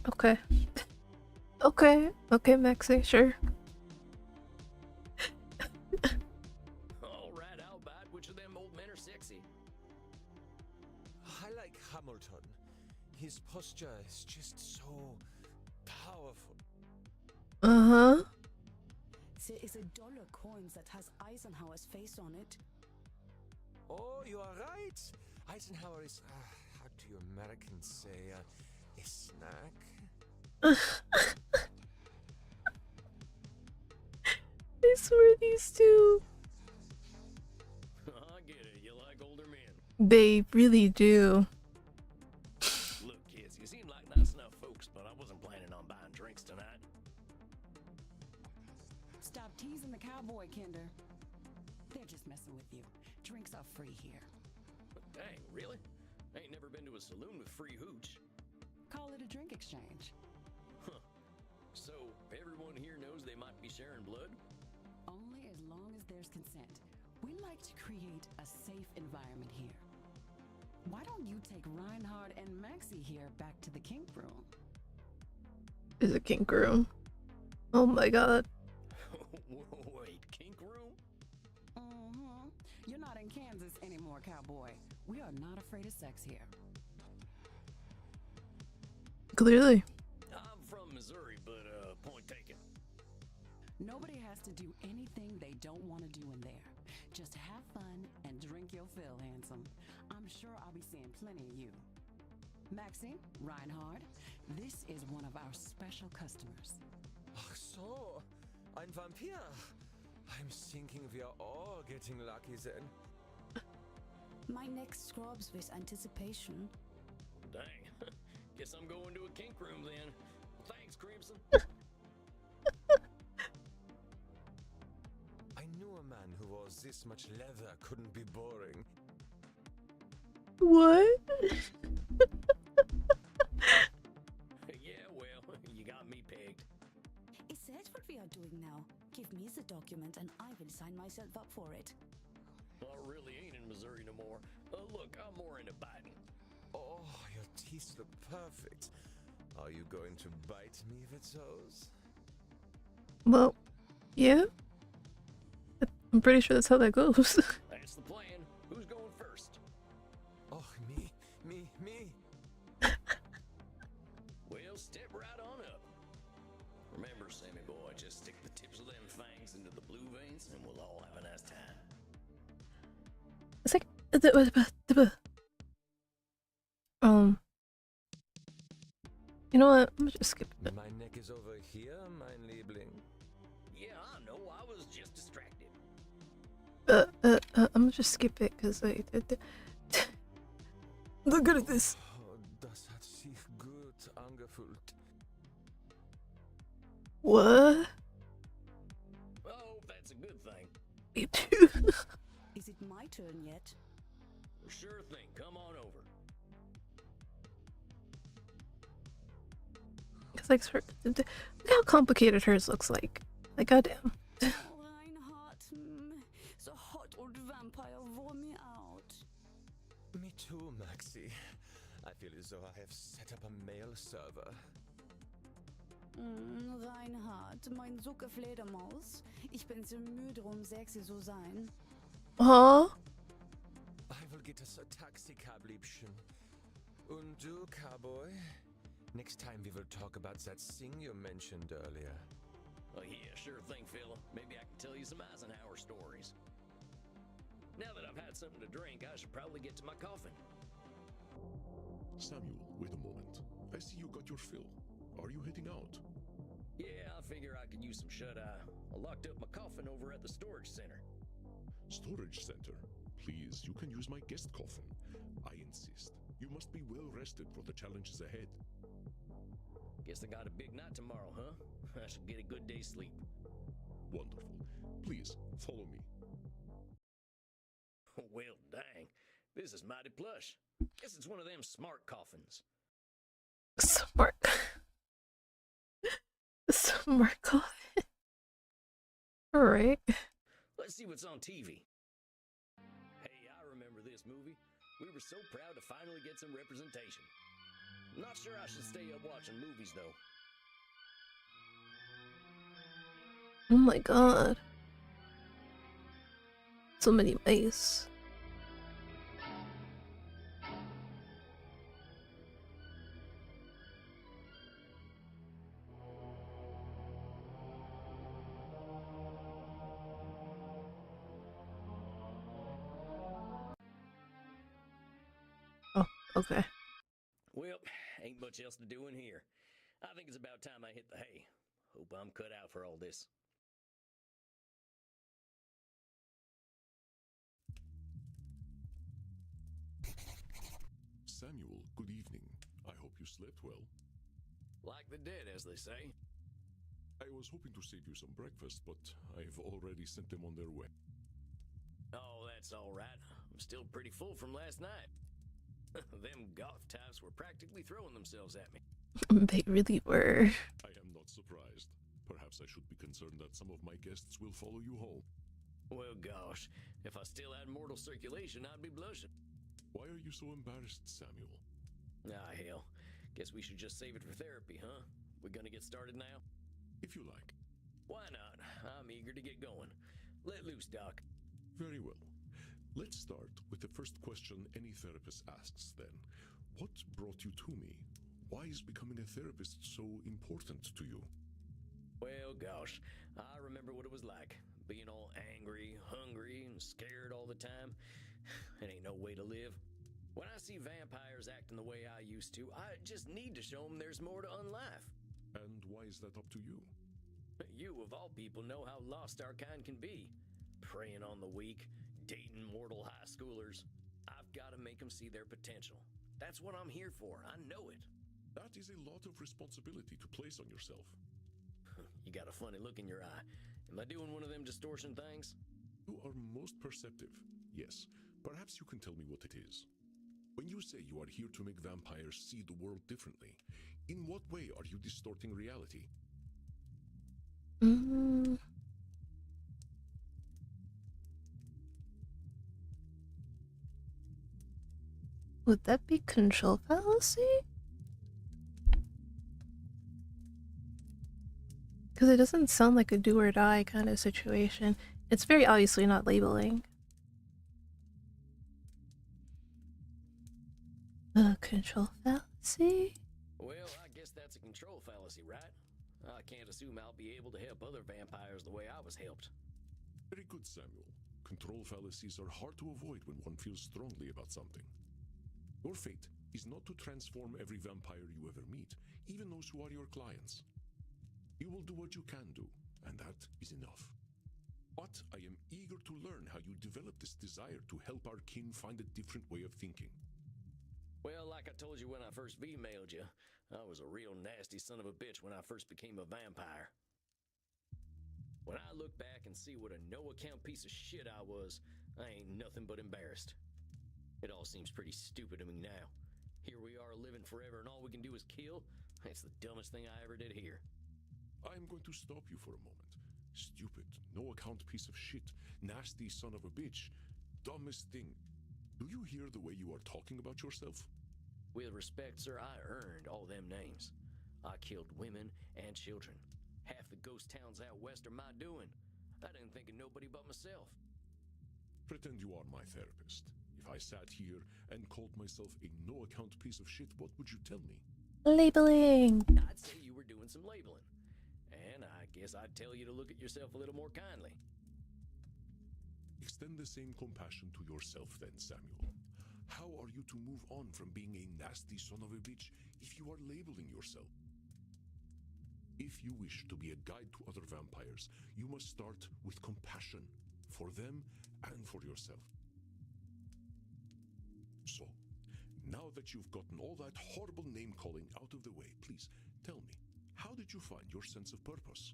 Okay. Okay, Maxie, sure. All right, I'll buy it. Which of them old men are sexy? I like Hamilton. His posture is just so powerful. Uh-huh. There is a dollar coin that has Eisenhower's face on it. Oh, you are right. Eisenhower is, how do you Americans say, a snack? I swear these two. I get it. You like older men. They really do. Look, kids, you seem like nice enough folks, but I wasn't planning on buying drinks tonight. Stop teasing the cowboy, Kinder. They're just messing with you. Drinks are free here. But dang, really? Ain't never been to a saloon with free hooch. Call it a drink exchange. Huh. So, everyone here knows they might be sharing blood? Only as long as there's consent. We like to create a safe environment here. Why don't you take Reinhard and Maxie here back to the kink room? Is a kink room. Oh my god. Wait, kink room? Mm-hmm. You're not in Kansas anymore, cowboy. We are not afraid of sex here. Clearly. I'm from Missouri, but point taken. Nobody has to do anything they don't want to do in there. Just have fun and drink your fill, handsome. I'm sure I'll be seeing plenty of you. Maxie, Reinhard, this is one of our special customers. Ach so, ein Vampir. I'm thinking we are all getting lucky then. My neck throbs with anticipation. Dang. Guess I'm going to a kink room then. Thanks, Crimson. I knew a man who wore this much leather couldn't be boring. What? Yeah, well, you got me pegged. Is that what we are doing now? Give me the document and I will sign myself up for it. I really ain't in Missouri no more. Look, I'm more into biting. Oh, your teeth look perfect. Are you going to bite me with those? Well, yeah. I'm pretty sure that's how that goes. That's the plan. Who's going first? Oh, me. Well, step right on up. Remember, Sammy boy, just stick the tips of them fangs into the blue veins and we'll all have a nice time. It's like you know what? I'm just skip it. My neck is over here, mein Liebling. Yeah, I know. I was just distracted. I'm gonna just skip it because look at this. Oh, das hat sich gut angefühlt. What? Oh, that's a good thing. Me too. Is it my turn yet? Sure thing. Come on over. It's like look how complicated hers looks like. Like goddamn. Oh, Reinhard, the hot old vampire wore me out. Me too, Maxie. I feel as though I have set up a mail server. Reinhard, mein Sucke Fledermaus. Ich bin so müde, sexy zu sein. Huh? I will get us a taxi cab, Liebchen. Und du, cowboy? Next time we will talk about that thing you mentioned earlier. Oh, yeah, sure thing, fella. Maybe I can tell you some Eisenhower stories. got something to drink, I should probably get to my coffin. Samuel, wait a moment. I see you got your fill. Are you heading out? Yeah, I figure I could use some shut-eye. I locked up my coffin over at the storage center. Storage center? Please, you can use my guest coffin. I insist. You must be well rested for the challenges ahead. Guess I got a big night tomorrow, huh? I should get a good day's sleep. Wonderful. Please, follow me. Well, dang. This is mighty plush. Guess it's one of them smart coffins. Smart. Smart coffin. Alright. Let's see what's on TV. Hey, I remember this movie. We were so proud to finally get some representation. Not sure I should stay up watching movies, though. Oh my god. So many mice. Oh, okay. Well, ain't much else to do in here. I think it's about time I hit the hay. Hope I'm cut out for all this. Samuel, good evening. I hope you slept well. Like the dead, as they say. I was hoping to save you some breakfast, but I've already sent them on their way. Oh, that's all right. I'm still pretty full from last night. Them goth types were practically throwing themselves at me. They really were. I am not surprised. Perhaps I should be concerned that some of my guests will follow you home. Well, gosh, if I still had mortal circulation, I'd be blushing. Why are you so embarrassed, Samuel? Ah, hell. Guess we should just save it for therapy, huh? We gonna get started now? If you like. Why not? I'm eager to get going. Let loose, Doc. Very well. Let's start with the first question any therapist asks then. What brought you to me? Why is becoming a therapist so important to you? Well, gosh, I remember what it was like. Being all angry, hungry, and scared all the time. It ain't no way to live. When I see vampires acting the way I used to, I just need to show them there's more to unlife. And why is that up to you? You, of all people, know how lost our kind can be. Preying on the weak, dating mortal high schoolers. I've got to make them see their potential. That's what I'm here for. I know it. That is a lot of responsibility to place on yourself. You got a funny look in your eye. Am I doing one of them distortion things? You are most perceptive. Yes. Perhaps you can tell me what it is. When you say you are here to make vampires see the world differently, in what way are you distorting reality? Would that be control fallacy? Because it doesn't sound like a do or die kind of situation. It's very obviously not labeling. Control fallacy? Well, I guess that's a control fallacy, right? I can't assume I'll be able to help other vampires the way I was helped. Very good, Samuel. Control fallacies are hard to avoid when one feels strongly about something. Your fate is not to transform every vampire you ever meet, even those who are your clients. You will do what you can do, and that is enough. But I am eager to learn how you develop this desire to help our kin find a different way of thinking. Well, like I told you when I first V-mailed you, I was a real nasty son of a bitch when I first became a vampire. When I look back and see what a no-account piece of shit I was, I ain't nothing but embarrassed. It all seems pretty stupid to me now. Here we are living forever and all we can do is kill? It's the dumbest thing I ever did here. I am going to stop you for a moment. Stupid, no-account piece of shit, nasty son of a bitch, dumbest thing. Do you hear the way you are talking about yourself? With respect, sir, I earned all them names. I killed women and children. Half the ghost towns out west are my doing. I didn't think of nobody but myself. Pretend you are my therapist. If I sat here and called myself a no-account piece of shit, what would you tell me? Labeling! I'd say you were doing some labeling. And I guess I'd tell you to look at yourself a little more kindly. Extend the same compassion to yourself then, Samuel. How are you to move on from being a nasty son of a bitch if you are labeling yourself? If you wish to be a guide to other vampires, you must start with compassion for them and for yourself. So, now that you've gotten all that horrible name-calling out of the way, please tell me, how did you find your sense of purpose?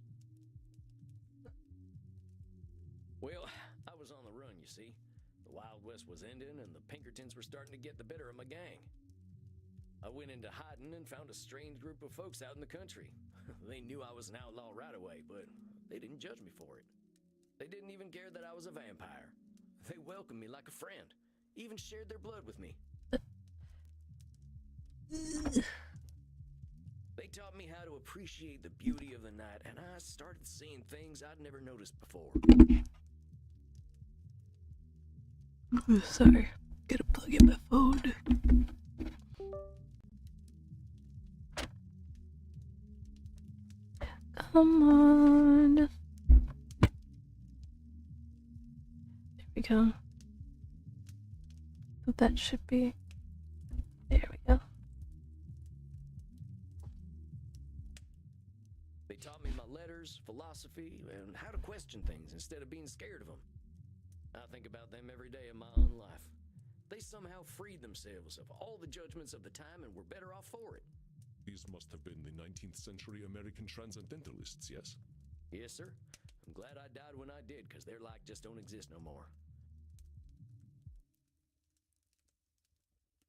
Well, I was on the run, you see. The Wild West was ending, and the Pinkertons were starting to get the better of my gang. I went into hiding and found a strange group of folks out in the country. They knew I was an outlaw right away, but they didn't judge me for it. They didn't even care that I was a vampire. They welcomed me like a friend, even shared their blood with me. They taught me how to appreciate the beauty of the night, and I started seeing things I'd never noticed before. Oh, sorry. Gotta plug in my phone. Come on. There we go. So that should be. There we go. They taught me my letters, philosophy, and how to question things instead of being scared of them. I think about them every day of my own life. They somehow freed themselves of all the judgments of the time and were better off for it. These must have been the 19th century American transcendentalists, yes? Yes, sir. I'm glad I died when I did, because their like just don't exist no more.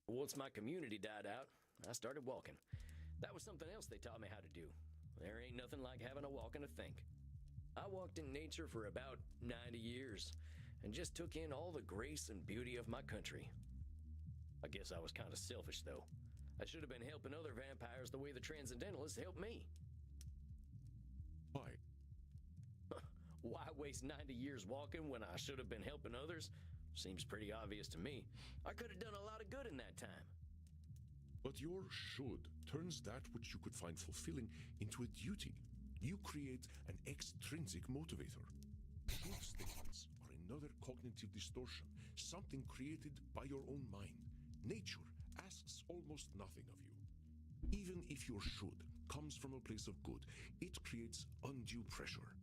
Once my community died out, I started walking. That was something else they taught me how to do. There ain't nothing like having a walk and a think. I walked in nature for about 90 years and just took in all the grace and beauty of my country. I guess I was kind of selfish, though. I should have been helping other vampires the way the Transcendentalists helped me. Why? Why waste 90 years walking when I should have been helping others? Seems pretty obvious to me. I could have done a lot of good in that time. But your should turns that which you could find fulfilling into a duty. You create an extrinsic motivator. Should statements are another cognitive distortion, something created by your own mind. Nature asks almost nothing of you. Even if your should comes from a place of good, it creates undue pressure.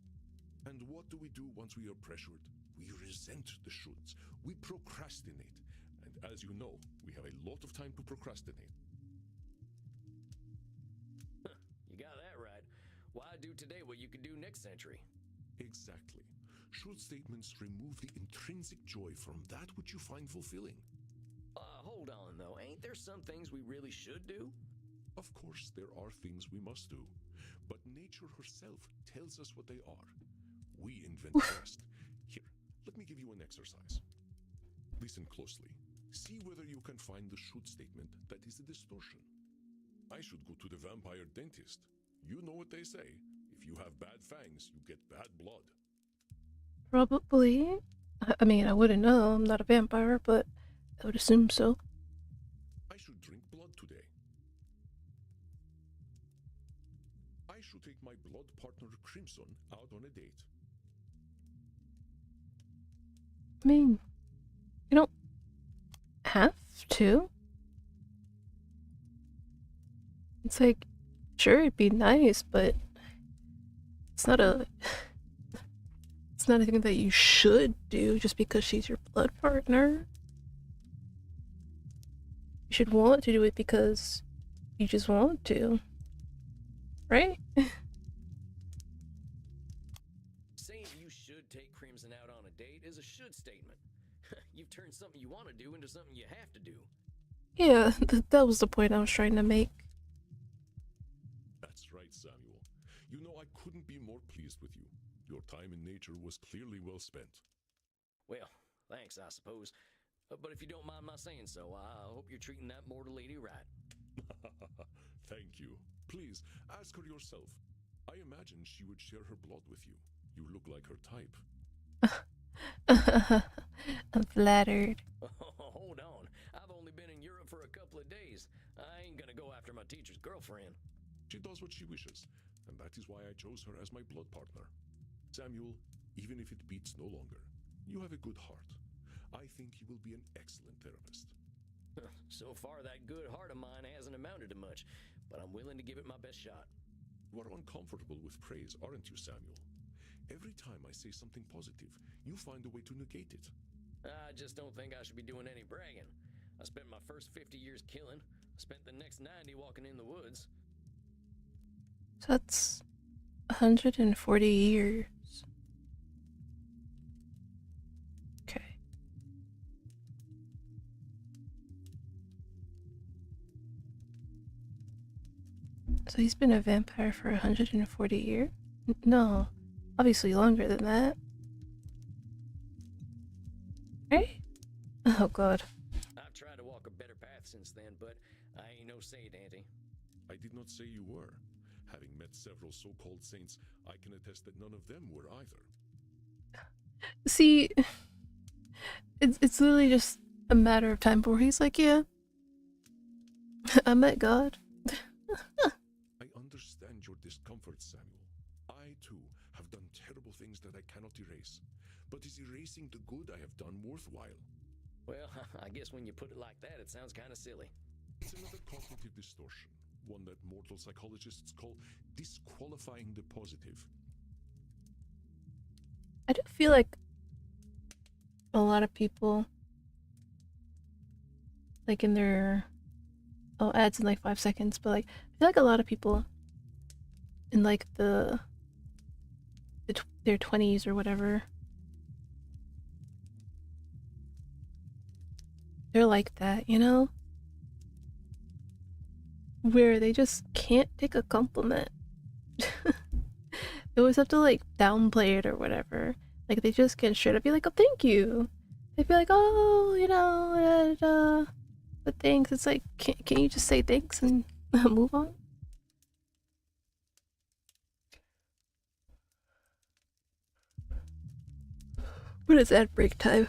And what do we do once we are pressured? We resent the shoulds. We procrastinate. And as you know, we have a lot of time to procrastinate. You got that right. Why do today what you could do next century? Exactly. Should statements remove the intrinsic joy from that which you find fulfilling? Hold on, though. Ain't there some things we really should do? Of course, there are things we must do. But nature herself tells us what they are. We invent the rest. Here, let me give you an exercise. Listen closely. See whether you can find the should statement that is a distortion. I should go to the vampire dentist. You know what they say. If you have bad fangs, you get bad blood. Probably. I mean, I wouldn't know. I'm not a vampire, but I would assume so. I should drink blood today. I should take my blood partner Crimson out on a date. I mean, you don't have to. It's like, sure, it'd be nice, but it's not it's not anything that you should do just because she's your blood partner. You should want to do it because you just want to. Right? Saying you should take Crimson out on a date is a should statement. You've turned something you want to do into something you have to do. Yeah, that was the point I was trying to make. That's right, Samuel. You know, I couldn't be more pleased with you. Your time in nature was clearly well spent. Well, thanks, I suppose. But if you don't mind my saying so, I hope you're treating that mortal lady right. Thank you. Please, ask her yourself. I imagine she would share her blood with you. You look like her type. I'm flattered. Hold on. I've only been in Europe for a couple of days. I ain't gonna go after my teacher's girlfriend. She does what she wishes, and that is why I chose her as my blood partner. Samuel, even if it beats no longer, You have a good heart. I think you will be an excellent therapist. So far, that good heart of mine hasn't amounted to much, but I'm willing to give it my best shot. You are uncomfortable with praise, aren't you, Samuel? Every time I say something positive, you find a way to negate it. I just don't think I should be doing any bragging. I spent my first 50 years killing, spent the next 90 walking in the woods. So that's 140 years. Okay. So he's been a vampire for 140 years? No, obviously longer than that. Right? Oh god. I've tried to walk a better path since then, but I ain't no saint, Auntie. I did not say you were. Having met several so-called saints, I can attest that none of them were either. See, it's literally just a matter of time before he's like, yeah, I met God. I understand your discomfort, Samuel. I, too, have done terrible things that I cannot erase. But is erasing the good I have done worthwhile? Well, I guess when you put it like that, it sounds kind of silly. It's another cognitive distortion, one that mortal psychologists call disqualifying the positive. I do feel like a lot of people, like in their, oh, ads in like 5 seconds, but like, I feel like a lot of people in like their 20s or whatever, they're like that, you know? Where they just can't take a compliment. They always have to like downplay it or whatever. Like they just can't straight up be like, oh, thank you. They'd be like, oh, you know, but thanks. It's like, can you just say thanks and move on? What is ad break time?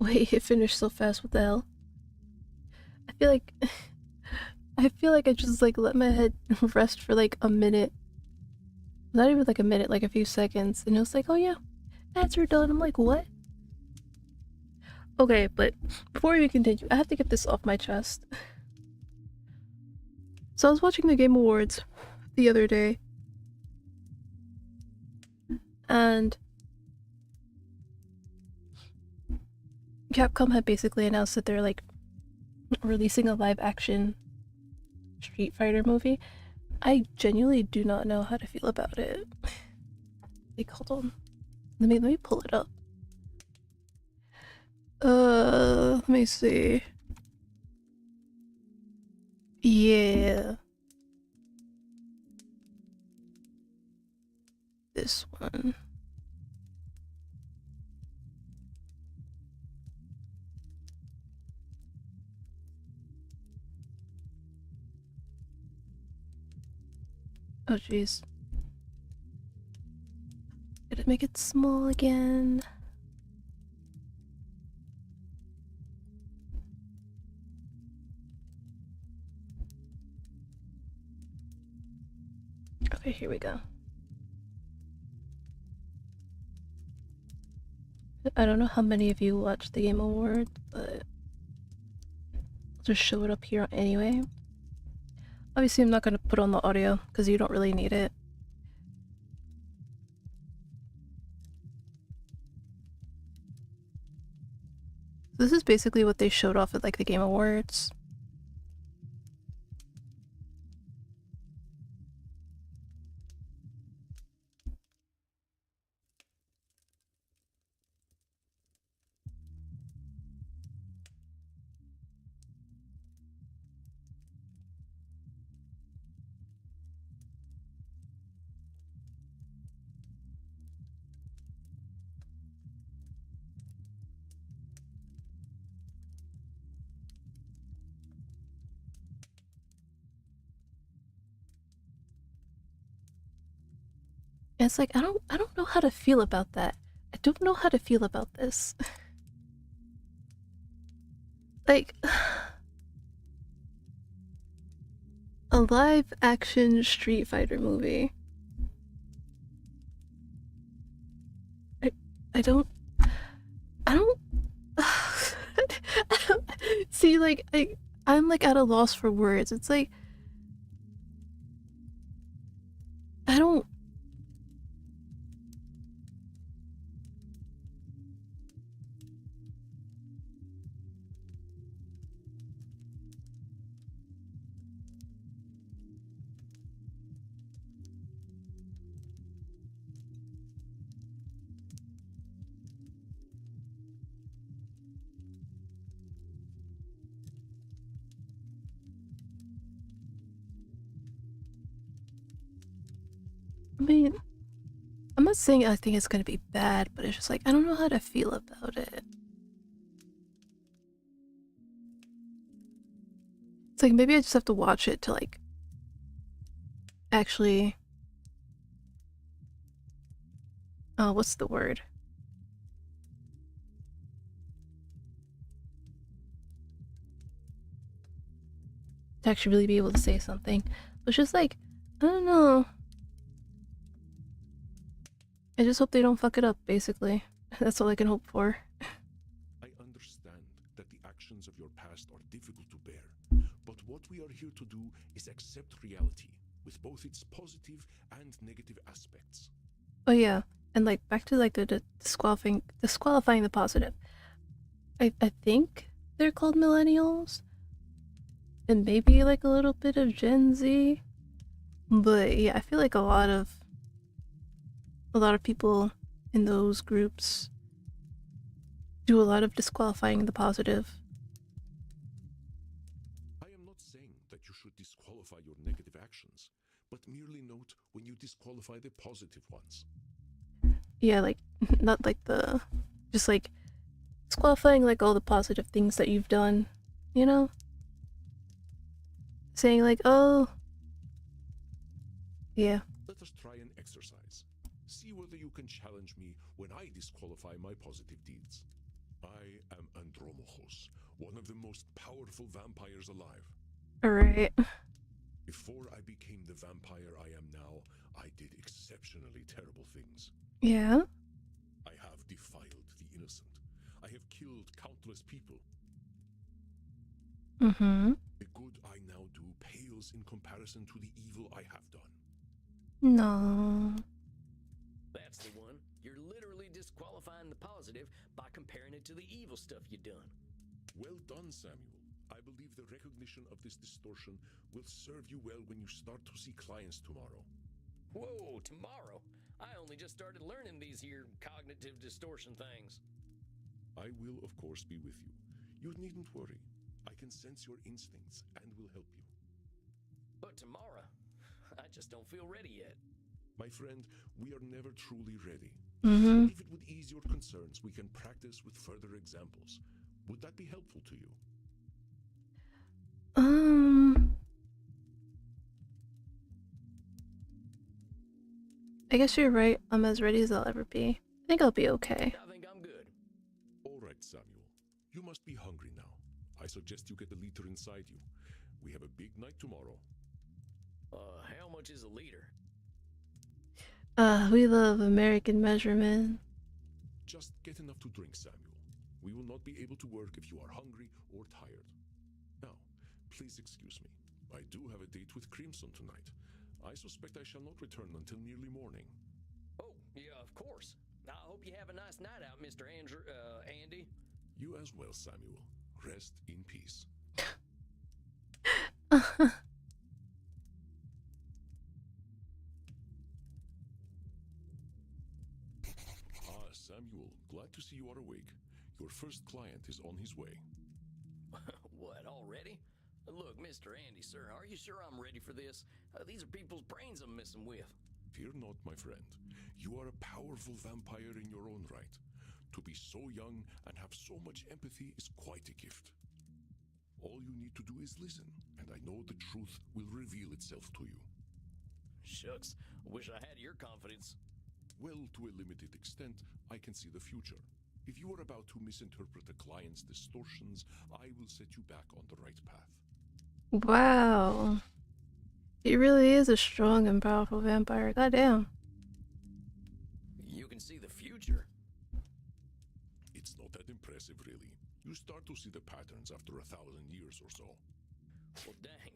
Wait, it finished so fast. What the hell? I feel like I just like let my head rest for like a minute. Not even like a minute, like a few seconds, and it was like, oh yeah, ads are done. I'm like, what? Okay, but before we continue, I have to get this off my chest. So I was watching the Game Awards the other day, and Capcom had basically announced that they're like releasing a live action Street Fighter movie. I genuinely do not know how to feel about it. Like, hold on. Let me pull it up. Let me see. Yeah. This one. Oh jeez. Gotta make it small again. Okay, here we go. I don't know how many of you watched the Game Awards, but I'll just show it up here anyway. Obviously, I'm not going to put on the audio because you don't really need it. This is basically what they showed off at like the Game Awards. And it's like I don't know how to feel about that. I don't know how to feel about this. Like a live action Street Fighter movie. I don't I don't see, like I'm like at a loss for words. It's like I don't I mean, I'm not saying I think it's gonna be bad, but it's just like I don't know how to feel about it. It's like maybe I just have to watch it to like actually what's the word? To actually really be able to say something. It's just like, I don't know. I just hope they don't fuck it up, basically. That's all I can hope for. I understand that the actions of your past are difficult to bear, but what we are here to do is accept reality with both its positive and negative aspects. Oh yeah, and like back to like the disqualifying the positive. I think they're called millennials, and maybe like a little bit of Gen Z, but yeah, I feel like a lot of people in those groups do a lot of disqualifying the positive. I am not saying that you should disqualify your negative actions, but merely note when you disqualify the positive ones. Yeah, like not like just like disqualifying like all the positive things that you've done, you know? Saying like, oh, yeah. Let us try an exercise. See whether you can challenge me when I disqualify my positive deeds. I am Andromachos, one of the most powerful vampires alive. Alright. Before I became the vampire I am now, I did exceptionally terrible things. Yeah? I have defiled the innocent. I have killed countless people. Mm-hmm. The good I now do pales in comparison to the evil I have done. No. That's the one. You're literally disqualifying the positive by comparing it to the evil stuff you done. Well done, Samuel. I believe the recognition of this distortion will serve you well when you start to see clients tomorrow. Whoa, tomorrow? I only just started learning these here cognitive distortion things. I will, of course, be with you. You needn't worry. I can sense your instincts and will help you. But tomorrow, I just don't feel ready yet. My friend, we are never truly ready. Mm-hmm. If it would ease your concerns, we can practice with further examples. Would that be helpful to you? I guess you're right. I'm as ready as I'll ever be. I think I'll be okay. I think I'm good. All right, Samuel. You must be hungry now. I suggest you get the liter inside you. We have a big night tomorrow. How much is a liter? We love American measurement. Just get enough to drink, Samuel. We will not be able to work if you are hungry or tired. Now, please excuse me. I do have a date with Crimson tonight. I suspect I shall not return until nearly morning. Oh, yeah, of course. I hope you have a nice night out, Mr. Andy. You as well, Samuel. Rest in peace. Samuel, glad to see you are awake. Your first client is on his way. What, already? Look, Mr. Andy, sir, are you sure I'm ready for this? These are people's brains I'm messing with. Fear not, my friend. You are a powerful vampire in your own right. To be so young and have so much empathy is quite a gift. All you need to do is listen, and I know the truth will reveal itself to you. Shucks, wish I had your confidence. Well, to a limited extent, I can see the future. If you are about to misinterpret a client's distortions, I will set you back on the right path. Wow. He really is a strong and powerful vampire. Goddamn. You can see the future. It's not that impressive, really. You start to see the patterns after 1,000 years or so. Well, dang.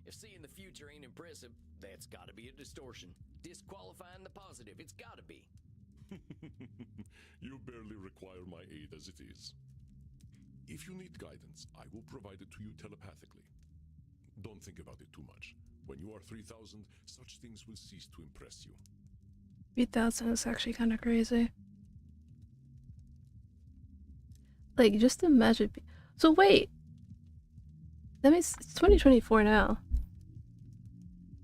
If seeing the future ain't impressive, that's gotta be a distortion. Disqualifying the positive, it's gotta be. You barely require my aid as it is. If you need guidance, I will provide it to you telepathically. Don't think about it too much. When you are 3,000, such things will cease to impress you. 3,000 is actually kind of crazy. Like, just imagine. So wait. That means it's 2024 now.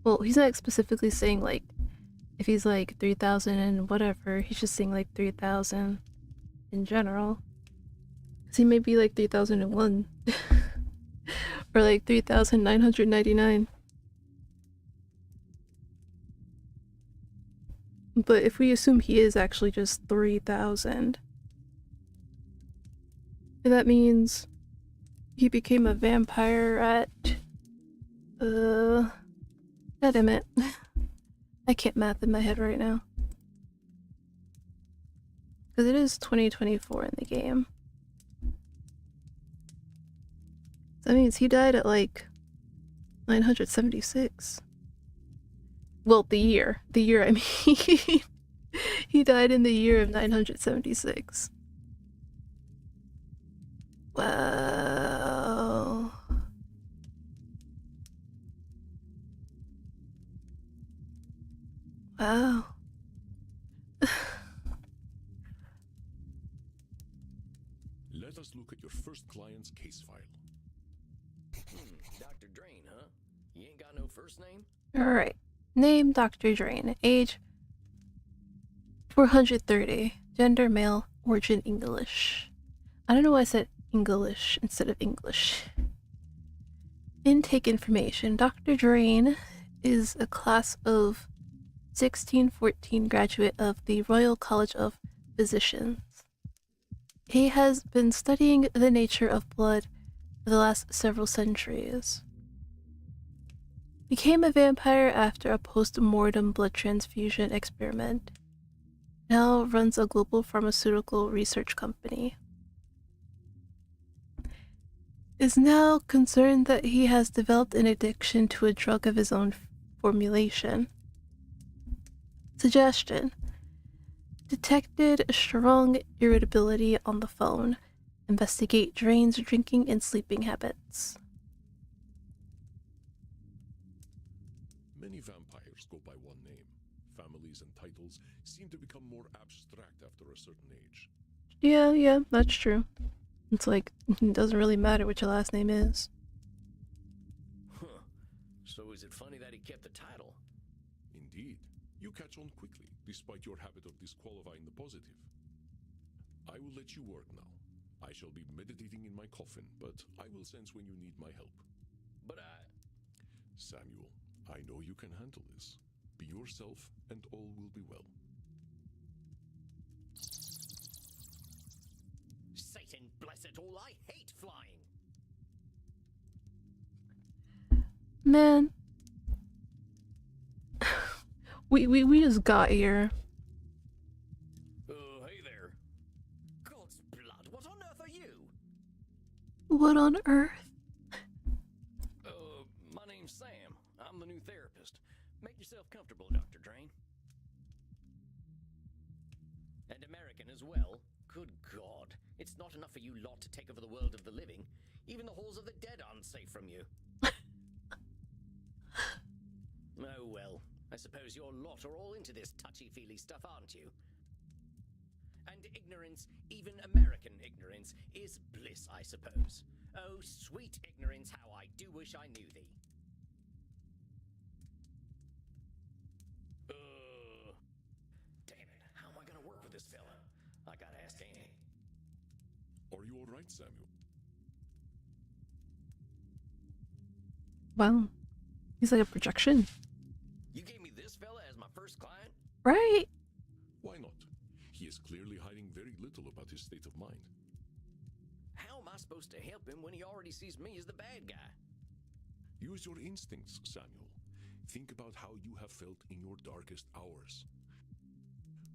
Well, he's not specifically saying, like, if he's like 3,000 and whatever, he's just saying like 3,000 in general. So he may be like 3,001. Or like 3,999. But if we assume he is actually just 3,000, that means he became a vampire at, God damn it. I can't math in my head right now. Because it is 2024 in the game. That means he died at like 976. Well, the year. The year, I mean. He died in the year of 976. Wow. Wow. Let us look at your first client's case file. Dr. Drain, huh? He ain't got no first name? Alright. Name Dr. Drain. Age 430. Gender male. Origin English. I don't know why I said English instead of English. Intake information. Dr. Drain is a class of 1614 graduate of the Royal College of Physicians. He has been studying the nature of blood for the last several centuries. Became a vampire after a post-mortem blood transfusion experiment. Now runs a global pharmaceutical research company. Is now concerned that he has developed an addiction to a drug of his own formulation. Suggestion. Detected strong irritability on the phone. Investigate Drain's drinking and sleeping habits. Many vampires go by one name. Families and titles seem to become more abstract after a certain age. Yeah, that's true. It's like, it doesn't really matter what your last name is. Huh. So is it funny that he kept the title? Indeed, you catch on quickly, despite your habit of disqualifying the positive. I will let you work now. I shall be meditating in my coffin, but I will sense when you need my help. But Samuel, I know you can handle this. Be yourself, and all will be well. Satan bless it all, I hate flying! Man. We just got here. Hey there. God's blood, what on earth are you? What on earth? My name's Sam. I'm the new therapist. Make yourself comfortable, Dr. Drain. And American as well. Good God. It's not enough for you lot to take over the world of the living. Even the halls of the dead aren't safe from you. Oh well. I suppose your lot are all into this touchy-feely stuff, aren't you? And ignorance, even American ignorance, is bliss, I suppose. Oh, sweet ignorance, how I do wish I knew thee. Damn it, how am I gonna work with this fella? I gotta ask Annie. Are you all right, Samuel? Wow. He's like a projection. You gave me this fella as my first client? Right? Why not? He is clearly hiding very little about his state of mind. How am I supposed to help him when he already sees me as the bad guy? Use your instincts, Samuel. Think about how you have felt in your darkest hours.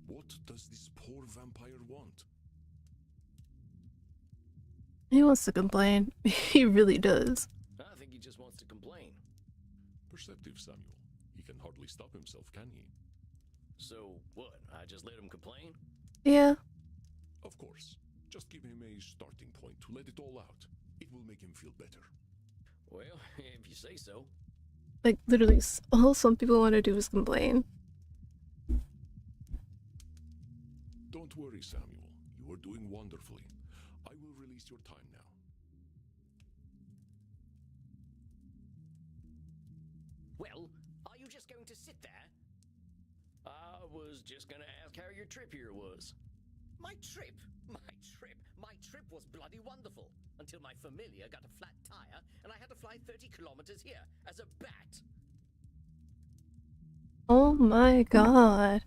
What does this poor vampire want? He wants to complain. He really does. I think he just wants to complain. Perceptive, Samuel. He can hardly stop himself, can he? So, what? I just let him complain? Yeah. Of course. Just give him a starting point to let it all out. It will make him feel better. Well, if you say so. Like, literally, all some people want to do is complain. Don't worry, Samuel. You are doing wonderfully. I will release your time now. Well, are you just going to sit there? I was just gonna ask how your trip here was. My trip? My trip was bloody wonderful. Until my familiar got a flat tire and I had to fly 30 kilometers here as a bat. Oh my god.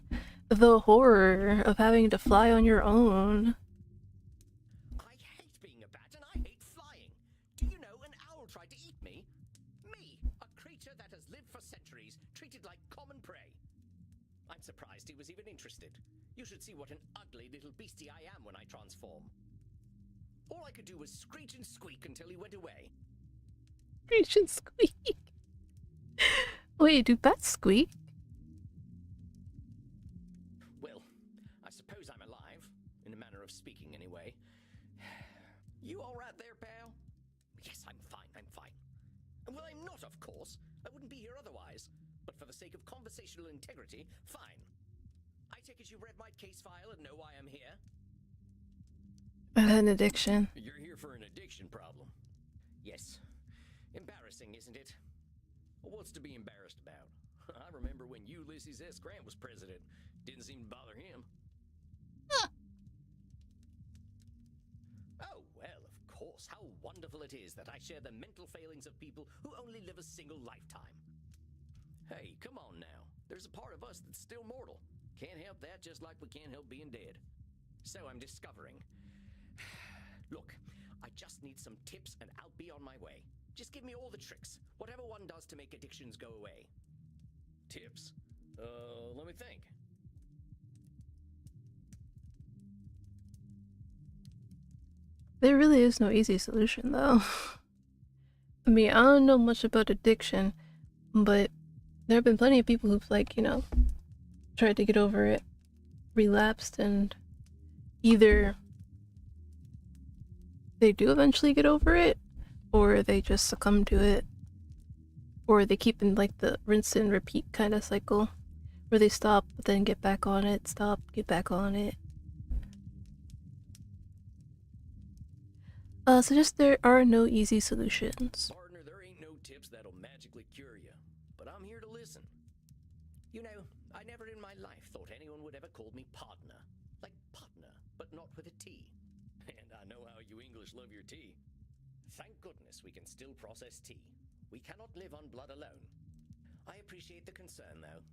The horror of having to fly on your own. I hate being a bat and I hate flying. Do you know an owl tried to eat me? Me, a creature that has lived for centuries, treated like common prey. I'm surprised he was even interested. You should see what an ugly little beastie I am when I transform. All I could do was screech and squeak until he went away. Screech and squeak. Wait, do bats squeak? Well, I suppose I'm alive, in a manner of speaking anyway. You all right there, pal? Yes, I'm fine. Well, I'm not, of course. I wouldn't be here otherwise. But for the sake of conversational integrity, fine. I take it you read my case file and know why I'm here? An addiction. You're here for an addiction problem. Yes. Embarrassing, isn't it? What's to be embarrassed about? I remember when Ulysses S. Grant was president. Didn't seem to bother him. Oh, well, of course. How wonderful it is that I share the mental failings of people who only live a single lifetime. Hey, come on now. There's a part of us that's still mortal. Can't help that, just like we can't help being dead. So I'm discovering some tips and I'll be on my way. Just give me all the tricks, whatever one does to make addictions go away. Tips? Let me think. There really is no easy solution, though. I mean, I don't know much about addiction, but there have been plenty of people who've, like, tried to get over it, relapsed, and either they do eventually get over it, or they just succumb to it, or they keep in, like, the rinse and repeat kind of cycle, where they stop, but then get back on it, stop, get back on it. So just there are no easy solutions. Partner, there ain't no tips that'll magically cure you, but I'm here to listen. You know, I never in my life thought anyone would ever call me partner. Like partner, but not with a T. And I know how you English love your tea. Thank goodness we can still process tea. We cannot live on blood alone. I appreciate the concern, though.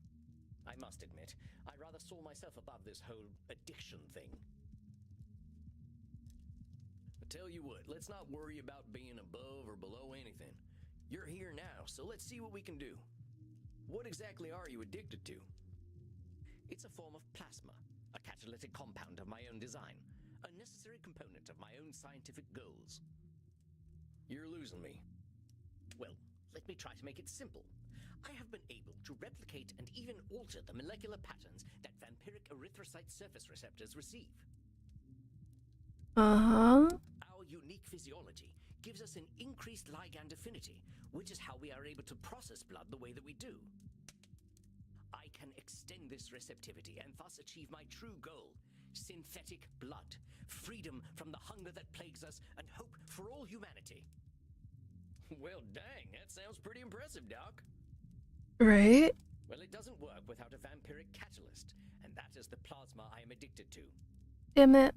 I must admit, I rather saw myself above this whole addiction thing. Tell you what, let's not worry about being above or below anything. You're here now, so let's see what we can do. What exactly are you addicted to? It's a form of plasma, a catalytic compound of my own design, a necessary component of my own scientific goals. You're losing me. Well, let me try to make it simple. I have been able to replicate and even alter the molecular patterns that vampiric erythrocyte surface receptors receive. Uh-huh. Our unique physiology gives us an increased ligand affinity, which is how we are able to process blood the way that we do. I can extend this receptivity and thus achieve my true goal: synthetic blood, freedom from the hunger that plagues us, and hope for all humanity. Well, dang, that sounds pretty impressive, Doc. Right? Well, it doesn't work without a vampiric catalyst, and that is the plasma I am addicted to. Damn it.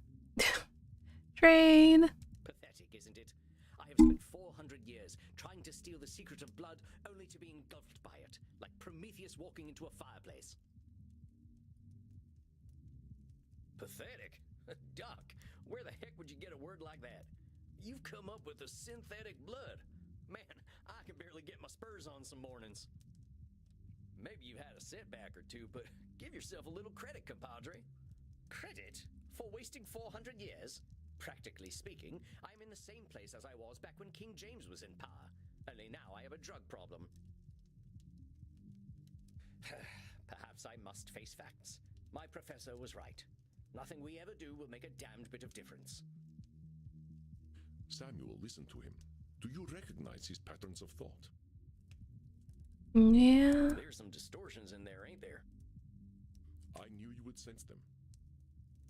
Train. Pathetic, isn't it? I have spent 400 years trying to steal the secret of blood, only to be engulfed by it, like Prometheus walking into a fireplace. Pathetic? Doc, where the heck would you get a word like that? You've come up with a synthetic blood. Man, I can barely get my spurs on some mornings. Maybe you had a setback or two, but give yourself a little credit, compadre. Credit? For wasting 400 years? Practically speaking, I'm in the same place as I was back when King James was in power. Only now I have a drug problem. Perhaps I must face facts. My professor was right. Nothing we ever do will make a damned bit of difference. Samuel, listen to him. Do you recognize his patterns of thought? Yeah. There's some distortions in there, ain't there? I knew you would sense them.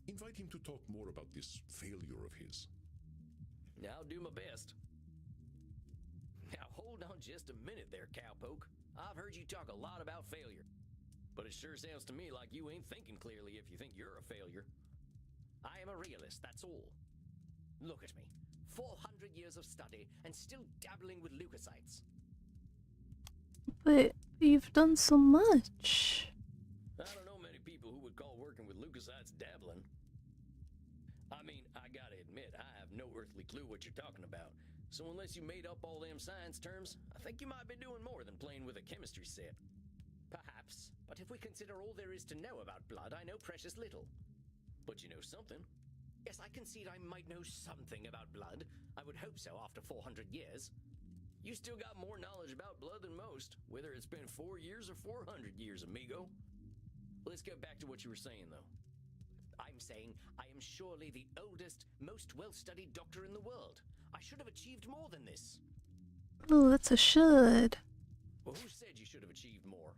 Invite him to talk more about this failure of his. I'll do my best. Now hold on just a minute there, cowpoke. I've heard you talk a lot about failure. But it sure sounds to me like you ain't thinking clearly if you think you're a failure. I am a realist, that's all. Look at me. 400 years of study and still dabbling with leukocytes. But you've done so much. I don't know many people who would call working with leukocytes dabbling. I mean, I gotta admit, I have no earthly clue what you're talking about. So unless you made up all them science terms, I think you might be doing more than playing with a chemistry set. Perhaps, but if we consider all there is to know about blood, I know precious little. But you know something. Yes, I concede I might know something about blood. I would hope so after 400 years. You still got more knowledge about blood than most, whether it's been 4 years or 400 years, amigo. Let's get back to what you were saying, though. I'm saying I am surely the oldest, most well-studied doctor in the world. I should have achieved more than this. Oh, that's a should. Well, who said you should have achieved more?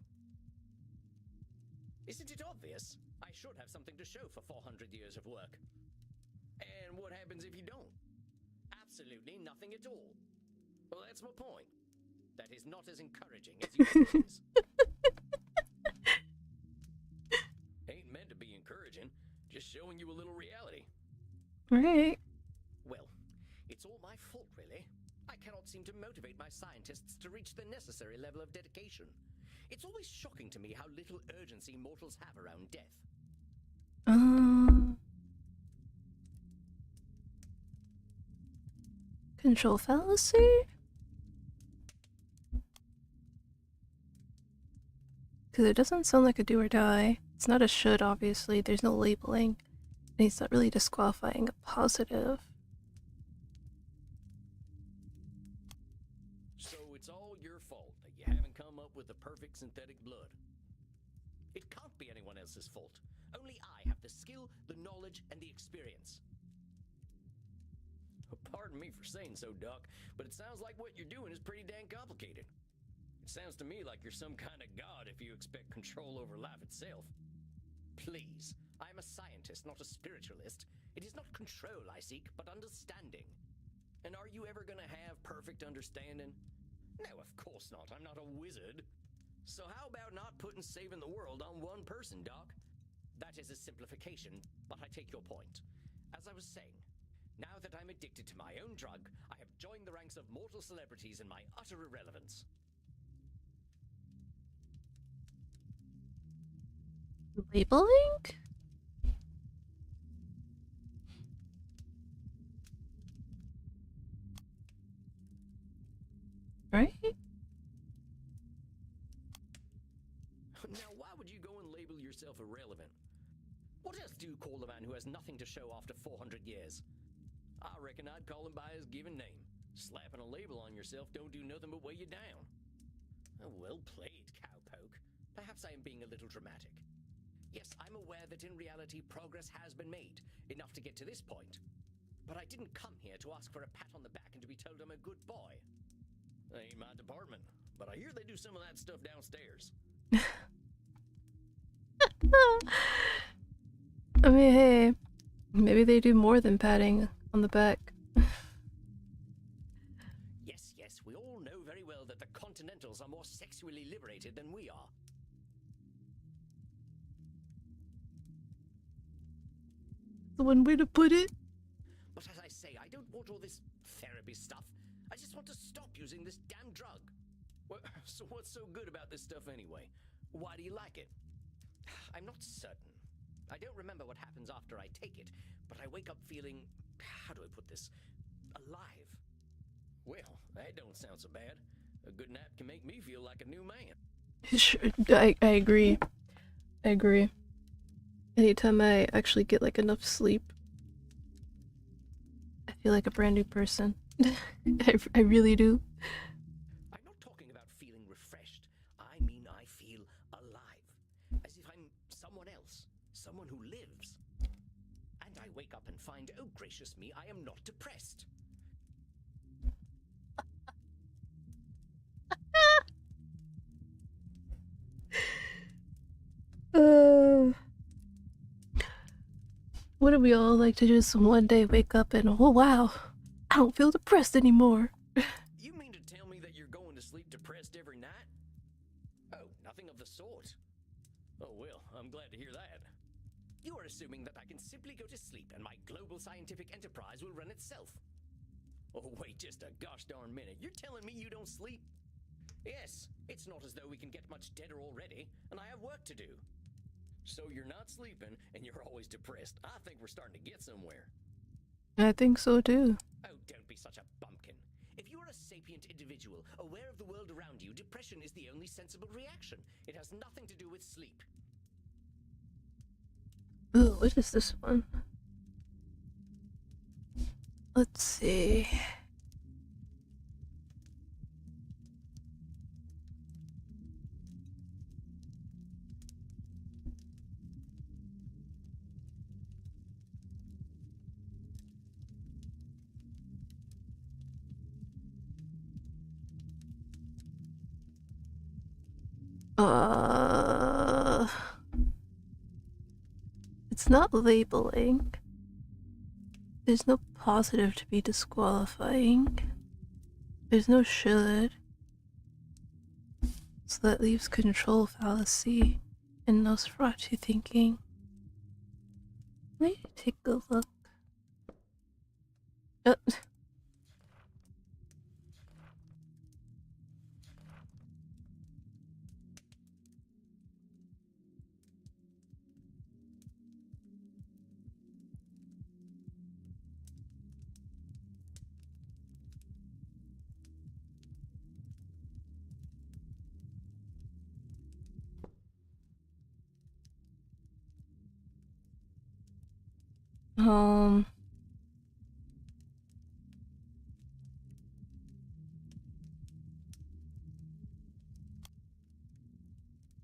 Isn't it obvious? I should have something to show for 400 years of work. And what happens if you don't? Absolutely nothing at all. Well, that's my point. That is not as encouraging as you think it is. Ain't meant to be encouraging, just showing you a little reality. Right. Well, it's all my fault, really. I cannot seem to motivate my scientists to reach the necessary level of dedication. It's always shocking to me how little urgency mortals have around death. Control fallacy? Because it doesn't sound like a do or die. It's not a should, obviously. There's no labeling. And he's not really disqualifying a positive. So it's all your fault that you haven't come up with the perfect synthetic blood. It can't be anyone else's fault. Only I have the skill, the knowledge, and the experience. Pardon me for saying so, Doc, but it sounds like what you're doing is pretty dang complicated. It sounds to me like you're some kind of god if you expect control over life itself. Please, I am a scientist, not a spiritualist. It is not control I seek, but understanding. And are you ever gonna have perfect understanding? No, of course not. I'm not a wizard. So how about not putting saving the world on one person, Doc? That is a simplification, but I take your point. As I was saying, now that I'm addicted to my own drug, I have joined the ranks of mortal celebrities in my utter irrelevance. Labeling? Right? Now, why would you go and label yourself irrelevant? What else do you call a man who has nothing to show after 400 years? I reckon I'd call him by his given name. Slapping a label on yourself don't do nothing but weigh you down. Oh, well played, cowpoke. Perhaps I am being a little dramatic. Yes, I'm aware that in reality progress has been made, enough to get to this point. But I didn't come here to ask for a pat on the back and to be told I'm a good boy. That ain't my department, but I hear they do some of that stuff downstairs. I mean, hey, maybe they do more than patting on the back. Yes, we all know very well that the Continentals are more sexually liberated than we are. The one way to put it. But as I say, I don't want all this therapy stuff. I just want to stop using this damn drug. Well, so what's so good about this stuff anyway? Why do you like it? I'm not certain. I don't remember what happens after I take it, but I wake up feeling, how do I put this, alive. Well, that don't sound so bad. A good nap can make me feel like a new man. Sure, I agree. I agree. Anytime I actually get like enough sleep, I feel like a brand new person. I really do. I'm not talking about feeling refreshed. I mean I feel alive. As if I'm someone else. Someone who lives. And I wake up and find, oh gracious me, I am not depressed. Wouldn't we all like to just one day wake up and, oh wow, I don't feel depressed anymore? You mean to tell me that you're going to sleep depressed every night? Oh, nothing of the sort. Oh well, I'm glad to hear that. You are assuming that I can simply go to sleep and my global scientific enterprise will run itself. Oh wait just a gosh darn minute, you're telling me you don't sleep? Yes, it's not as though we can get much deader already, and I have work to do. So you're not sleeping, and you're always depressed. I think we're starting to get somewhere. I think so too. Oh, don't be such a bumpkin. If you are a sapient individual, aware of the world around you, depression is the only sensible reaction. It has nothing to do with sleep. Ooh, what is this one? Let's see. It's not labeling. There's no positive to be disqualifying. There's no should. So that leaves control fallacy and Nosferatu thinking. Let me take a look. Um.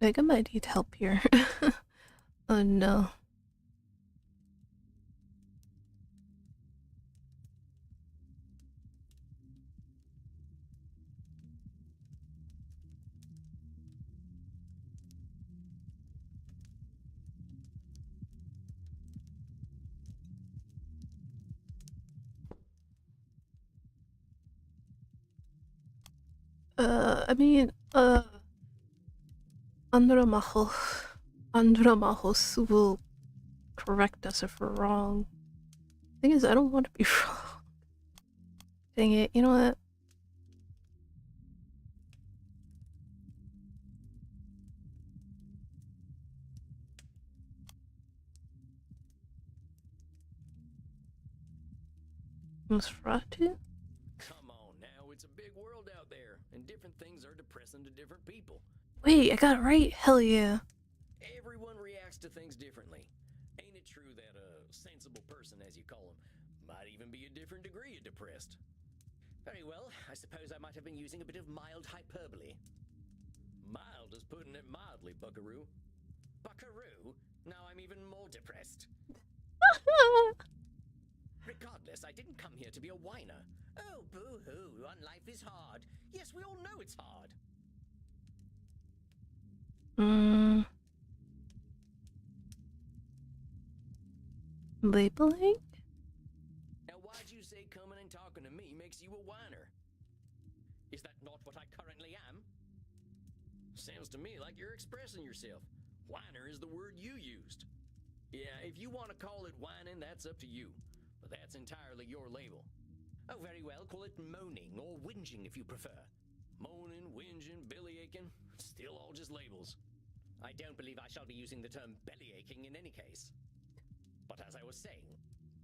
I think I might need help here. Oh no. I mean, Andromahos will correct us if we're wrong. Thing is, I don't want to be wrong. Dang it, you know what? Nosferatu? Come on now, it's a big world out there, and different things are depressing to different people. Wait, I got it right. Hell yeah. Everyone reacts to things differently. Ain't it true that a sensible person, as you call him, might even be a different degree of depressed? Very well, I suppose I might have been using a bit of mild hyperbole. Mild is putting it mildly, Buckaroo. Buckaroo? Now I'm even more depressed. Regardless, I didn't come here to be a whiner. Oh, boo-hoo, life is hard. Yes, we all know it's hard. Labeling? Now why'd you say coming and talking to me makes you a whiner? Is that not what I currently am? Sounds to me like you're expressing yourself. Whiner is the word you used. Yeah, if you want to call it whining, that's up to you. But that's entirely your label. Oh, very well, call it moaning or whinging if you prefer. Moaning, whinging, bellyaching, still all just labels. I don't believe I shall be using the term bellyaching in any case. But as I was saying,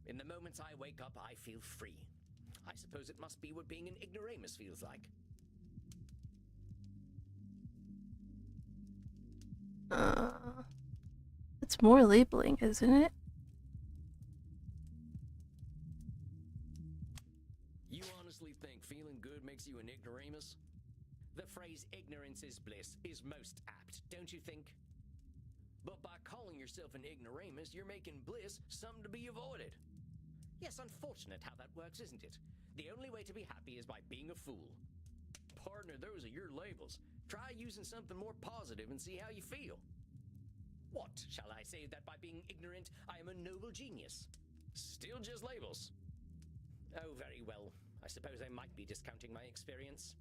in the moments I wake up, I feel free. I suppose it must be what being an ignoramus feels like. It's more labeling, isn't it? You honestly think feeling good makes you an ignoramus? The phrase ignorance is bliss is most apt, don't you think? But by calling yourself an ignoramus, you're making bliss something to be avoided. Yes, unfortunate how that works, isn't it? The only way to be happy is by being a fool. Partner, those are your labels. Try using something more positive and see how you feel. What, shall I say that by being ignorant, I am a noble genius? Still just labels. Oh, very well. I suppose I might be discounting my experience.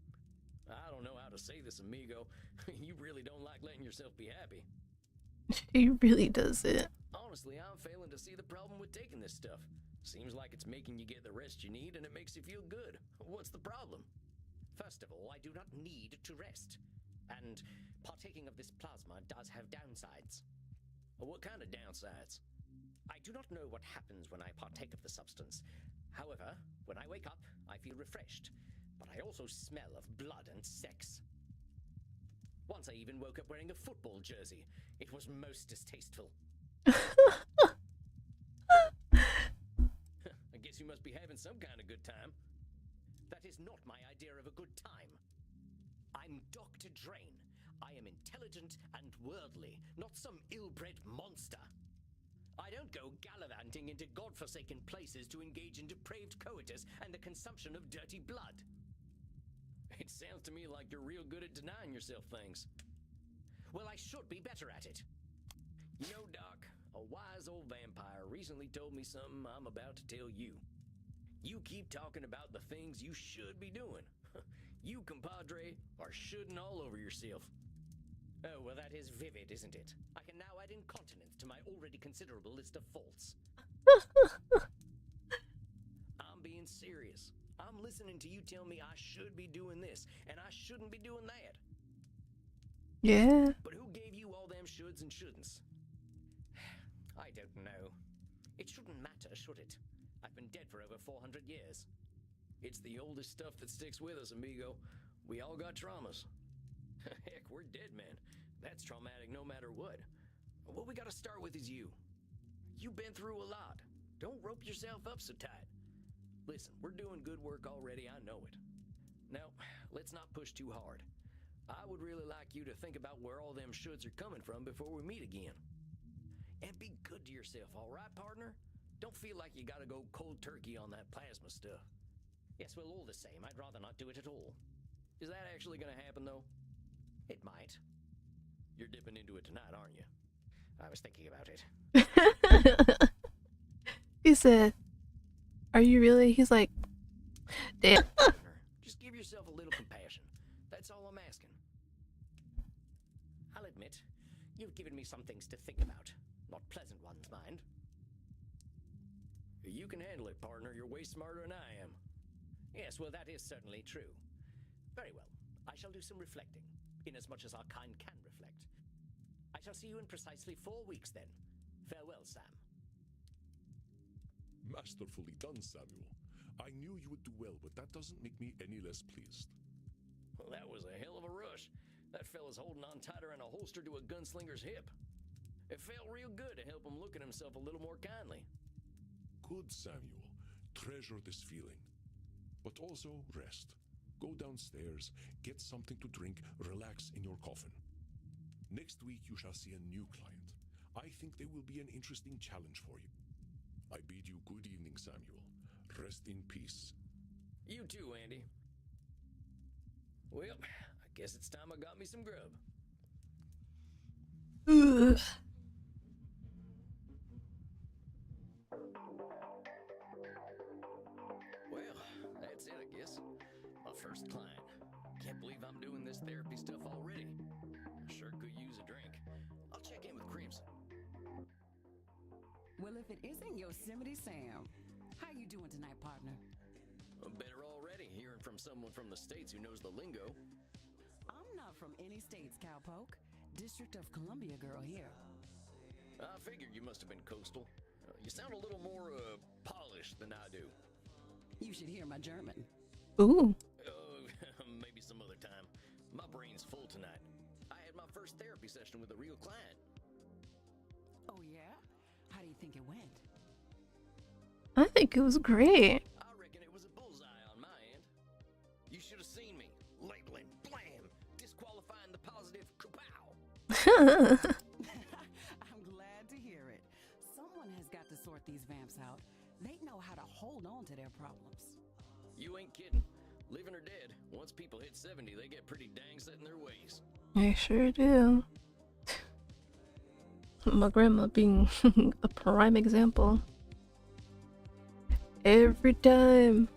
I don't know how to say this, amigo. You really don't like letting yourself be happy. He really does it. Honestly, I'm failing to see the problem with taking this stuff. Seems like it's making you get the rest you need and it makes you feel good. What's the problem? First of all, I do not need to rest. And partaking of this plasma does have downsides. What kind of downsides? I do not know what happens when I partake of the substance. However, when I wake up, I feel refreshed, but I also smell of blood and sex. Once I even woke up wearing a football jersey. It was most distasteful. I guess you must be having some kind of good time. That is not my idea of a good time. I'm Dr. Drain. I am intelligent and worldly, not some ill-bred monster. I don't go gallivanting into godforsaken places to engage in depraved coitus and the consumption of dirty blood. It sounds to me like you're real good at denying yourself things. Well, I should be better at it. You know, Doc, a wise old vampire recently told me something I'm about to tell you. You keep talking about the things you should be doing. You, compadre, are shoulding all over yourself. Oh, well, that is vivid, isn't it? I can now add incontinence to my already considerable list of faults. I'm being serious. I'm listening to you tell me I should be doing this, and I shouldn't be doing that. Yeah. But who gave you all them shoulds and shouldn'ts? I don't know. It shouldn't matter, should it? I've been dead for over 400 years. It's the oldest stuff that sticks with us, amigo. We all got traumas. Heck, we're dead, man. That's traumatic no matter what. What we gotta start with is you. You've been through a lot. Don't rope yourself up so tight. Listen, we're doing good work already, I know it. Now, let's not push too hard. I would really like you to think about where all them shoulds are coming from before we meet again. And be good to yourself, all right, partner? Don't feel like you gotta go cold turkey on that plasma stuff. Yes, well, all the same, I'd rather not do it at all. Is that actually gonna happen, though? It might. You're dipping into it tonight, aren't you? I was thinking about it. He said, "Are you really?" He's like, "Damn." Partner, just give yourself a little compassion. That's all I'm asking. I'll admit, you've given me some things to think about. Not pleasant ones, mind. You can handle it, partner. You're way smarter than I am. Yes, well, that is certainly true. Very well. I shall do some reflecting, inasmuch as our kind can reflect. I shall see you in precisely 4 weeks, then. Farewell, Sam. Masterfully done, Samuel. I knew you would do well, but that doesn't make me any less pleased. Well, that was a hell of a rush. That fella's holding on tighter than a holster to a gunslinger's hip. It felt real good to help him look at himself a little more kindly. Good, Samuel. Treasure this feeling. But also rest. Go downstairs, get something to drink, relax in your coffin. Next week you shall see a new client. I think they will be an interesting challenge for you. I bid you good evening, Samuel. Rest in peace. You too, Andy. Well, I guess it's time I got me some grub. Ugh. Well, that's it, I guess. My first client. Can't believe I'm doing this therapy stuff already. I sure could use a drink. I'll check in with Crimson. Well, if it isn't Yosemite Sam. How you doing tonight, partner? I'm better already, hearing from someone from the States who knows the lingo. I'm not from any states, cowpoke. District of Columbia girl here. I figured you must have been coastal. You sound a little more, polished than I do. You should hear my German. Ooh. Maybe some other time. My brain's full tonight. I had my first therapy session with a real client. Oh, yeah? How do you think it went? I think it was great. I reckon it was a bullseye on my end. You should have seen me. Labeling, blam, disqualifying the positive, kapow. I'm glad to hear it. Someone has got to sort these vamps out. They know how to hold on to their problems. You ain't kidding. Living or dead, once people hit 70, they get pretty dang set in their ways. I sure do. My grandma being a prime example. Every time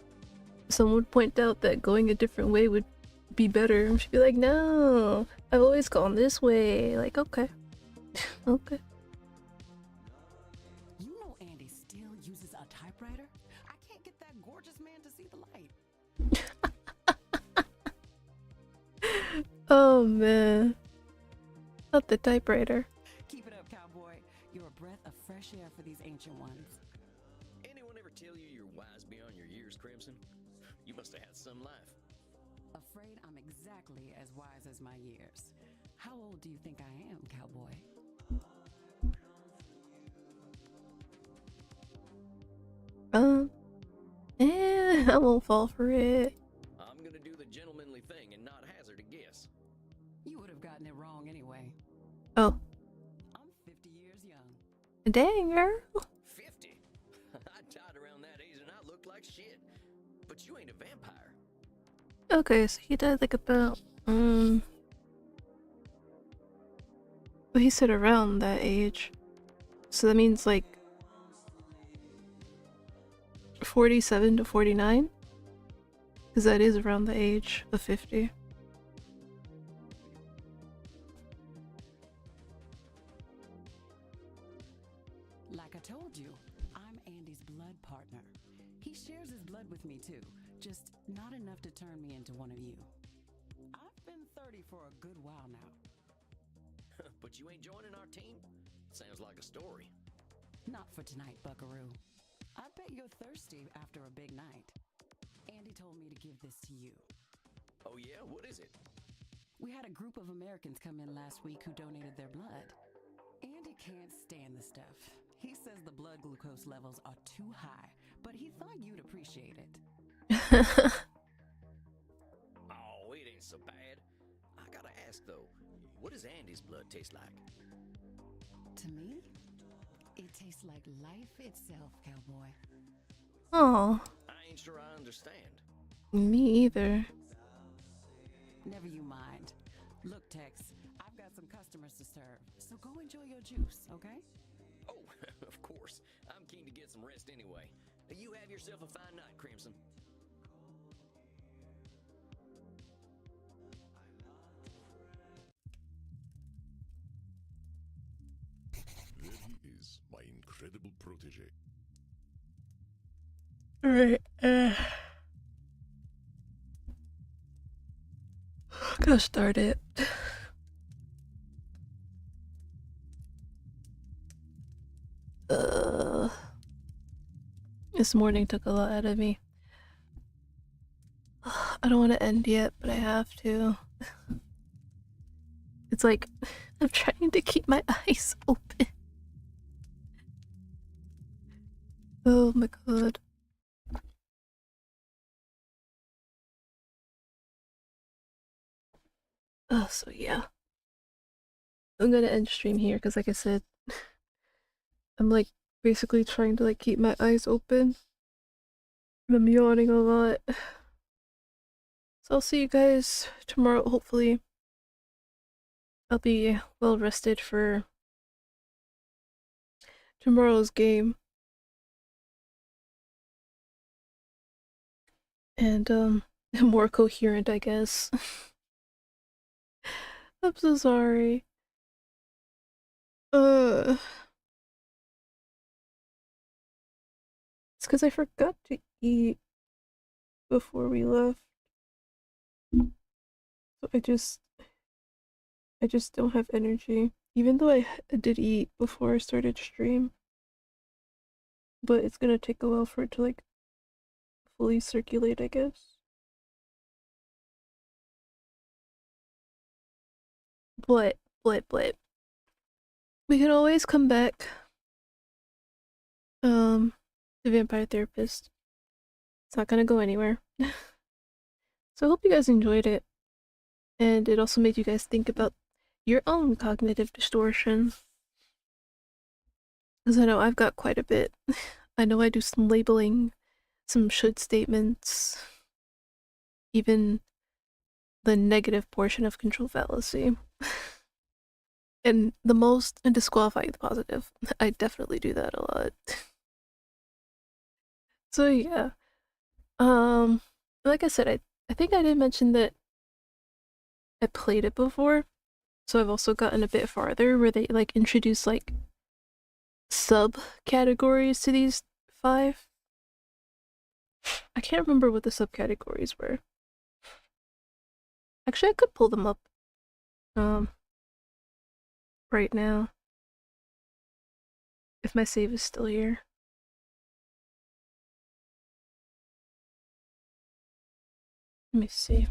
someone would point out that going a different way would be better, she'd be like, "No, I've always gone this way." Like, okay. Okay. You know Andy still uses a typewriter? I can't get that gorgeous man to see the light. Oh man. Not the typewriter. Keep it up, cowboy. You're a breath of fresh air for these ancient ones. Anyone ever tell you you're wise beyond your years, Crimson? You must have had some life. Afraid I'm exactly as wise as my years. How old do you think I am, cowboy? I won't fall for it. I'm gonna do the gentlemanly thing and not hazard a guess. You would have gotten it wrong anyway. Oh, I'm 50 years young. dang, girl. 50? I died around that age and I looked like shit. But you ain't a vampire. Okay, so he died like about, well, he said around that age. So that means like 47 to 49? Because that is around the age of 50. Like I told you, I'm Andy's blood partner. He shares his blood with me too, just not enough to turn me into one of you. I've been 30 for a good while now. But you ain't joining our team? Sounds like a story. Not for tonight, buckaroo. I bet you're thirsty after a big night. Andy told me to give this to you. Oh yeah? What is it? We had a group of Americans come in last week who donated their blood. Andy can't stand the stuff. He says the blood glucose levels are too high, but he thought you'd appreciate it. Oh, it ain't so bad. I gotta ask though, what does Andy's blood taste like? To me, it tastes like life itself, cowboy. Oh, I ain't sure I understand. me either. Never you mind. Look, Tex, I've got some customers to serve, so go enjoy your juice, okay? Oh, of course. I'm keen to get some rest anyway. You have yourself a fine night, Crimson. There he is, my incredible protege. Alright, gotta start it. This morning took a lot out of me. I don't want to end yet, but I have to. It's like I'm trying to keep my eyes open. Oh my god. So yeah. I'm gonna end stream here because like I said, I'm like basically trying to like keep my eyes open. I'm yawning a lot. So I'll see you guys tomorrow, hopefully. I'll be well rested for tomorrow's game. And more coherent, I guess. I'm so sorry. It's because I forgot to eat before we left. So I just don't have energy. Even though I did eat before I started stream. But it's gonna take a while for it to like fully circulate, I guess. But we can always come back. The Vampire Therapist. It's not gonna go anywhere. So I hope you guys enjoyed it. And it also made you guys think about your own cognitive distortion. Because I know I've got quite a bit. I know I do some labeling, some should statements, even the negative portion of control fallacy. And the most, and disqualifying the positive. I definitely do that a lot. So yeah. Like I said, I think I did mention that I played it before. So I've also gotten a bit farther where they like introduce like subcategories to these 5. I can't remember what the subcategories were. Actually, I could pull them up right now if my save is still here. Let me see.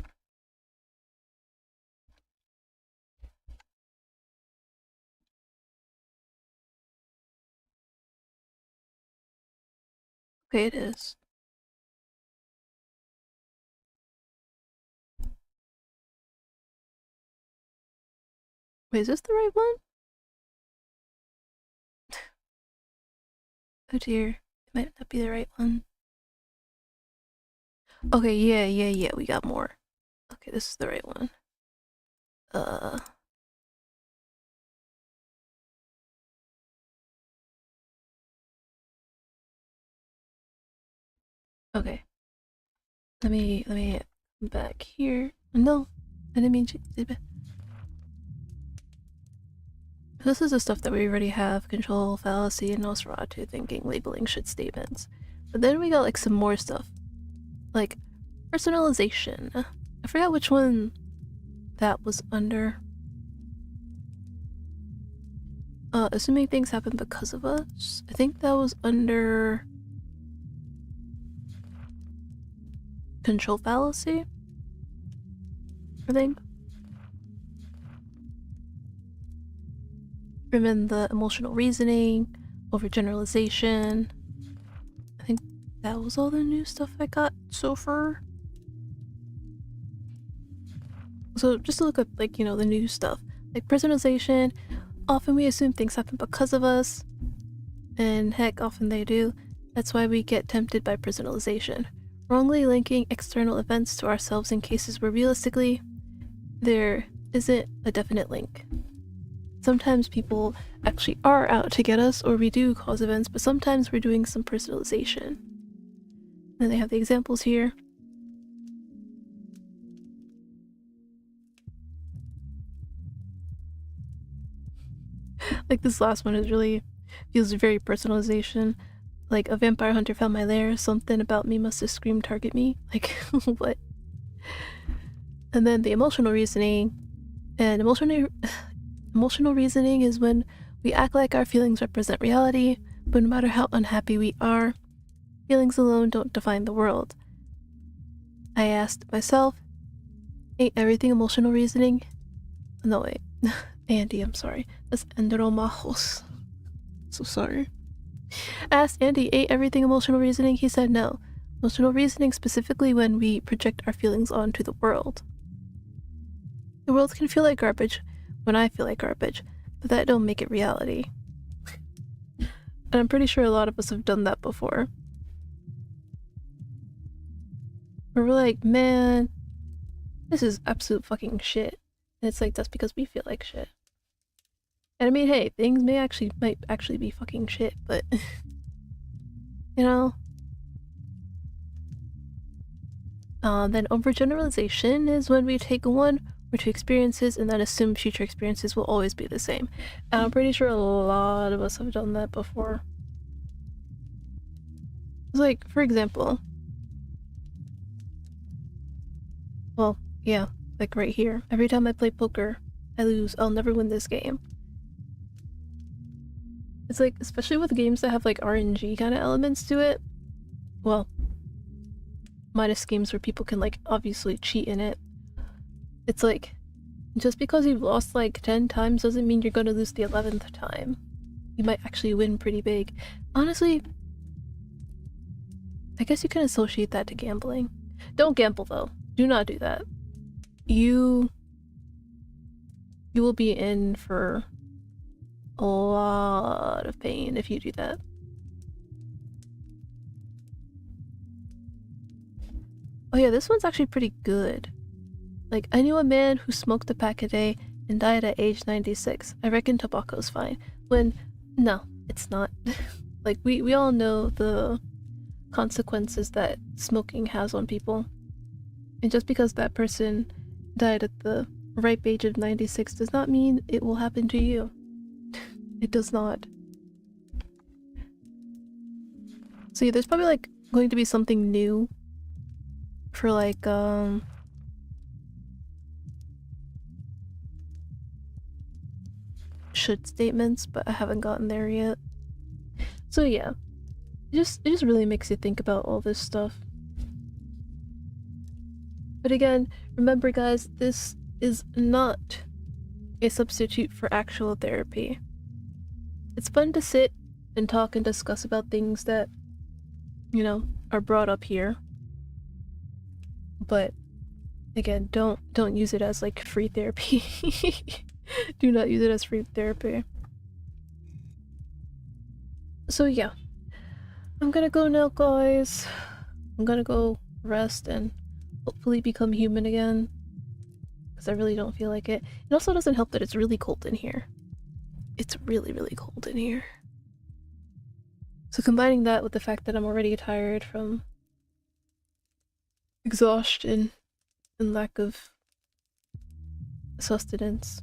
Okay, it is. Wait, is this the right one? Oh dear, it might not be the right one. Okay, yeah, we got more. Okay, this is the right one. Okay. Let me come back here. No, I didn't mean to. This is the stuff that we already have: control fallacy, Nosferatu thinking, labeling should statements. But then we got like some more stuff, like personalization. I forgot which one that was under. Assuming things happen because of us. I think that was under control fallacy, I think. And then the emotional reasoning, overgeneralization. I think that was all the new stuff I got so far. So just to look up, like, you know, the new stuff. Like personalization, often we assume things happen because of us. And heck, often they do. That's why we get tempted by personalization. Wrongly linking external events to ourselves in cases where realistically, there isn't a definite link. Sometimes people actually are out to get us, or we do cause events, but sometimes we're doing some personalization. And they have the examples here. Like this last one is really feels very personalization. Like a vampire hunter found my lair, something about me must have screamed target me. Like what? And then the emotional reasoning. And emotional reasoning is when we act like our feelings represent reality, but no matter how unhappy we are, feelings alone don't define the world. I asked myself, ain't everything emotional reasoning? No, wait. Andy, I'm sorry. That's Andromachos. So sorry. I asked Andy, ain't everything emotional reasoning? He said no. Emotional reasoning specifically when we project our feelings onto the world. The world can feel like garbage when I feel like garbage, but that don't make it reality. And I'm pretty sure a lot of us have done that before. Where we're like, man, this is absolute fucking shit. And it's like, that's because we feel like shit. And I mean, hey, things might actually be fucking shit, but you know. Then overgeneralization is when we take one or two experiences and then assume future experiences will always be the same. And I'm pretty sure a lot of us have done that before. It's like, for example, well, yeah, like right here. Every time I play poker, I lose. I'll never win this game. It's like, especially with games that have like RNG kind of elements to it. Well, minus games where people can like obviously cheat in it. It's like, just because you've lost like 10 times doesn't mean you're gonna lose the 11th time. You might actually win pretty big. Honestly, I guess you can associate that to gambling. Don't gamble though. Do not do that. You will be in for a lot of pain if you do that. Oh yeah, this one's actually pretty good. Like, I knew a man who smoked a pack a day and died at age 96. I reckon tobacco's fine. When, no, it's not. Like, we all know the consequences that smoking has on people. And just because that person died at the ripe age of 96 does not mean it will happen to you. It does not. So yeah, there's probably like going to be something new for like should statements, but I haven't gotten there yet. So yeah, it just really makes you think about all this stuff. But again, remember guys, this is not a substitute for actual therapy. It's fun to sit and talk and discuss about things that, you know, are brought up here. But again, don't use it as like free therapy. Do not use it as free therapy. So yeah, I'm gonna go now, guys. I'm gonna go rest and hopefully become human again, because I really don't feel like it. It also doesn't help that it's really cold in here. It's really, really cold in here. So combining that with the fact that I'm already tired from exhaustion and lack of sustenance,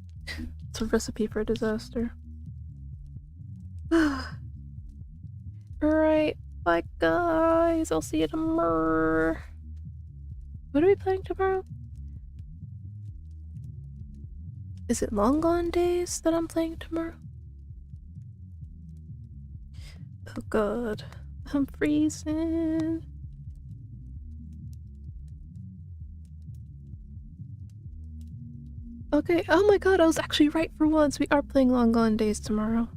it's a recipe for disaster. Alright, bye guys, I'll see you tomorrow. What are we playing tomorrow? Is it Long Gone Days that I'm playing tomorrow? Oh god, I'm freezing. Okay, oh my god, I was actually right for once. We are playing Long Gone Days tomorrow.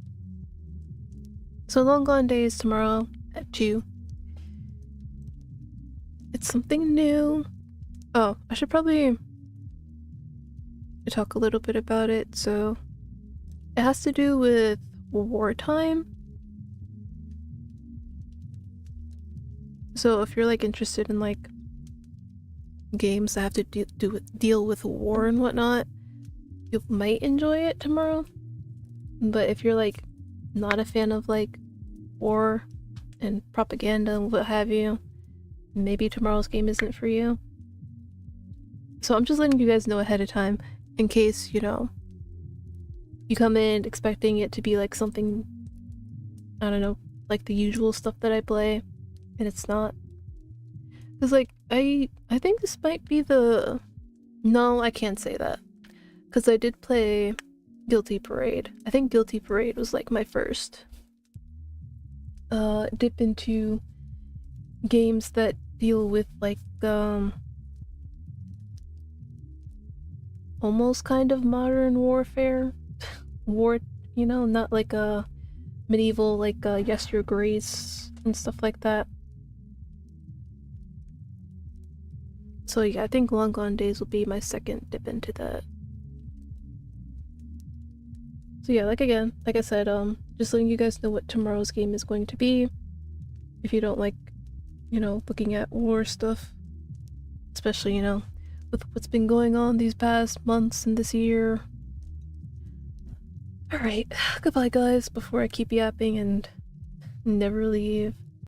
So Long Gone Days tomorrow at 2. It's something new. Oh, I should probably talk a little bit about it. So it has to do with wartime. So if you're like interested in like games that have to deal with war and whatnot, you might enjoy it tomorrow. But if you're like not a fan of like war and propaganda and what have you, maybe tomorrow's game isn't for you. So I'm just letting you guys know ahead of time in case, you know, you come in expecting it to be like something, I don't know, like the usual stuff that I play, and it's not. Because like I think this might be the... No, I can't say that. Because I did play Guilty Parade. I think Guilty Parade was like my first dip into games that deal with like almost kind of modern warfare. War, you know, not like a medieval like Yes Your Grace and stuff like that. So yeah, I think Long Gone Days will be my second dip into that. So yeah, like I said, just letting you guys know what tomorrow's game is going to be. If you don't like, you know, looking at war stuff, especially, you know, with what's been going on these past months and this year. Alright, goodbye guys, before I keep yapping and never leave.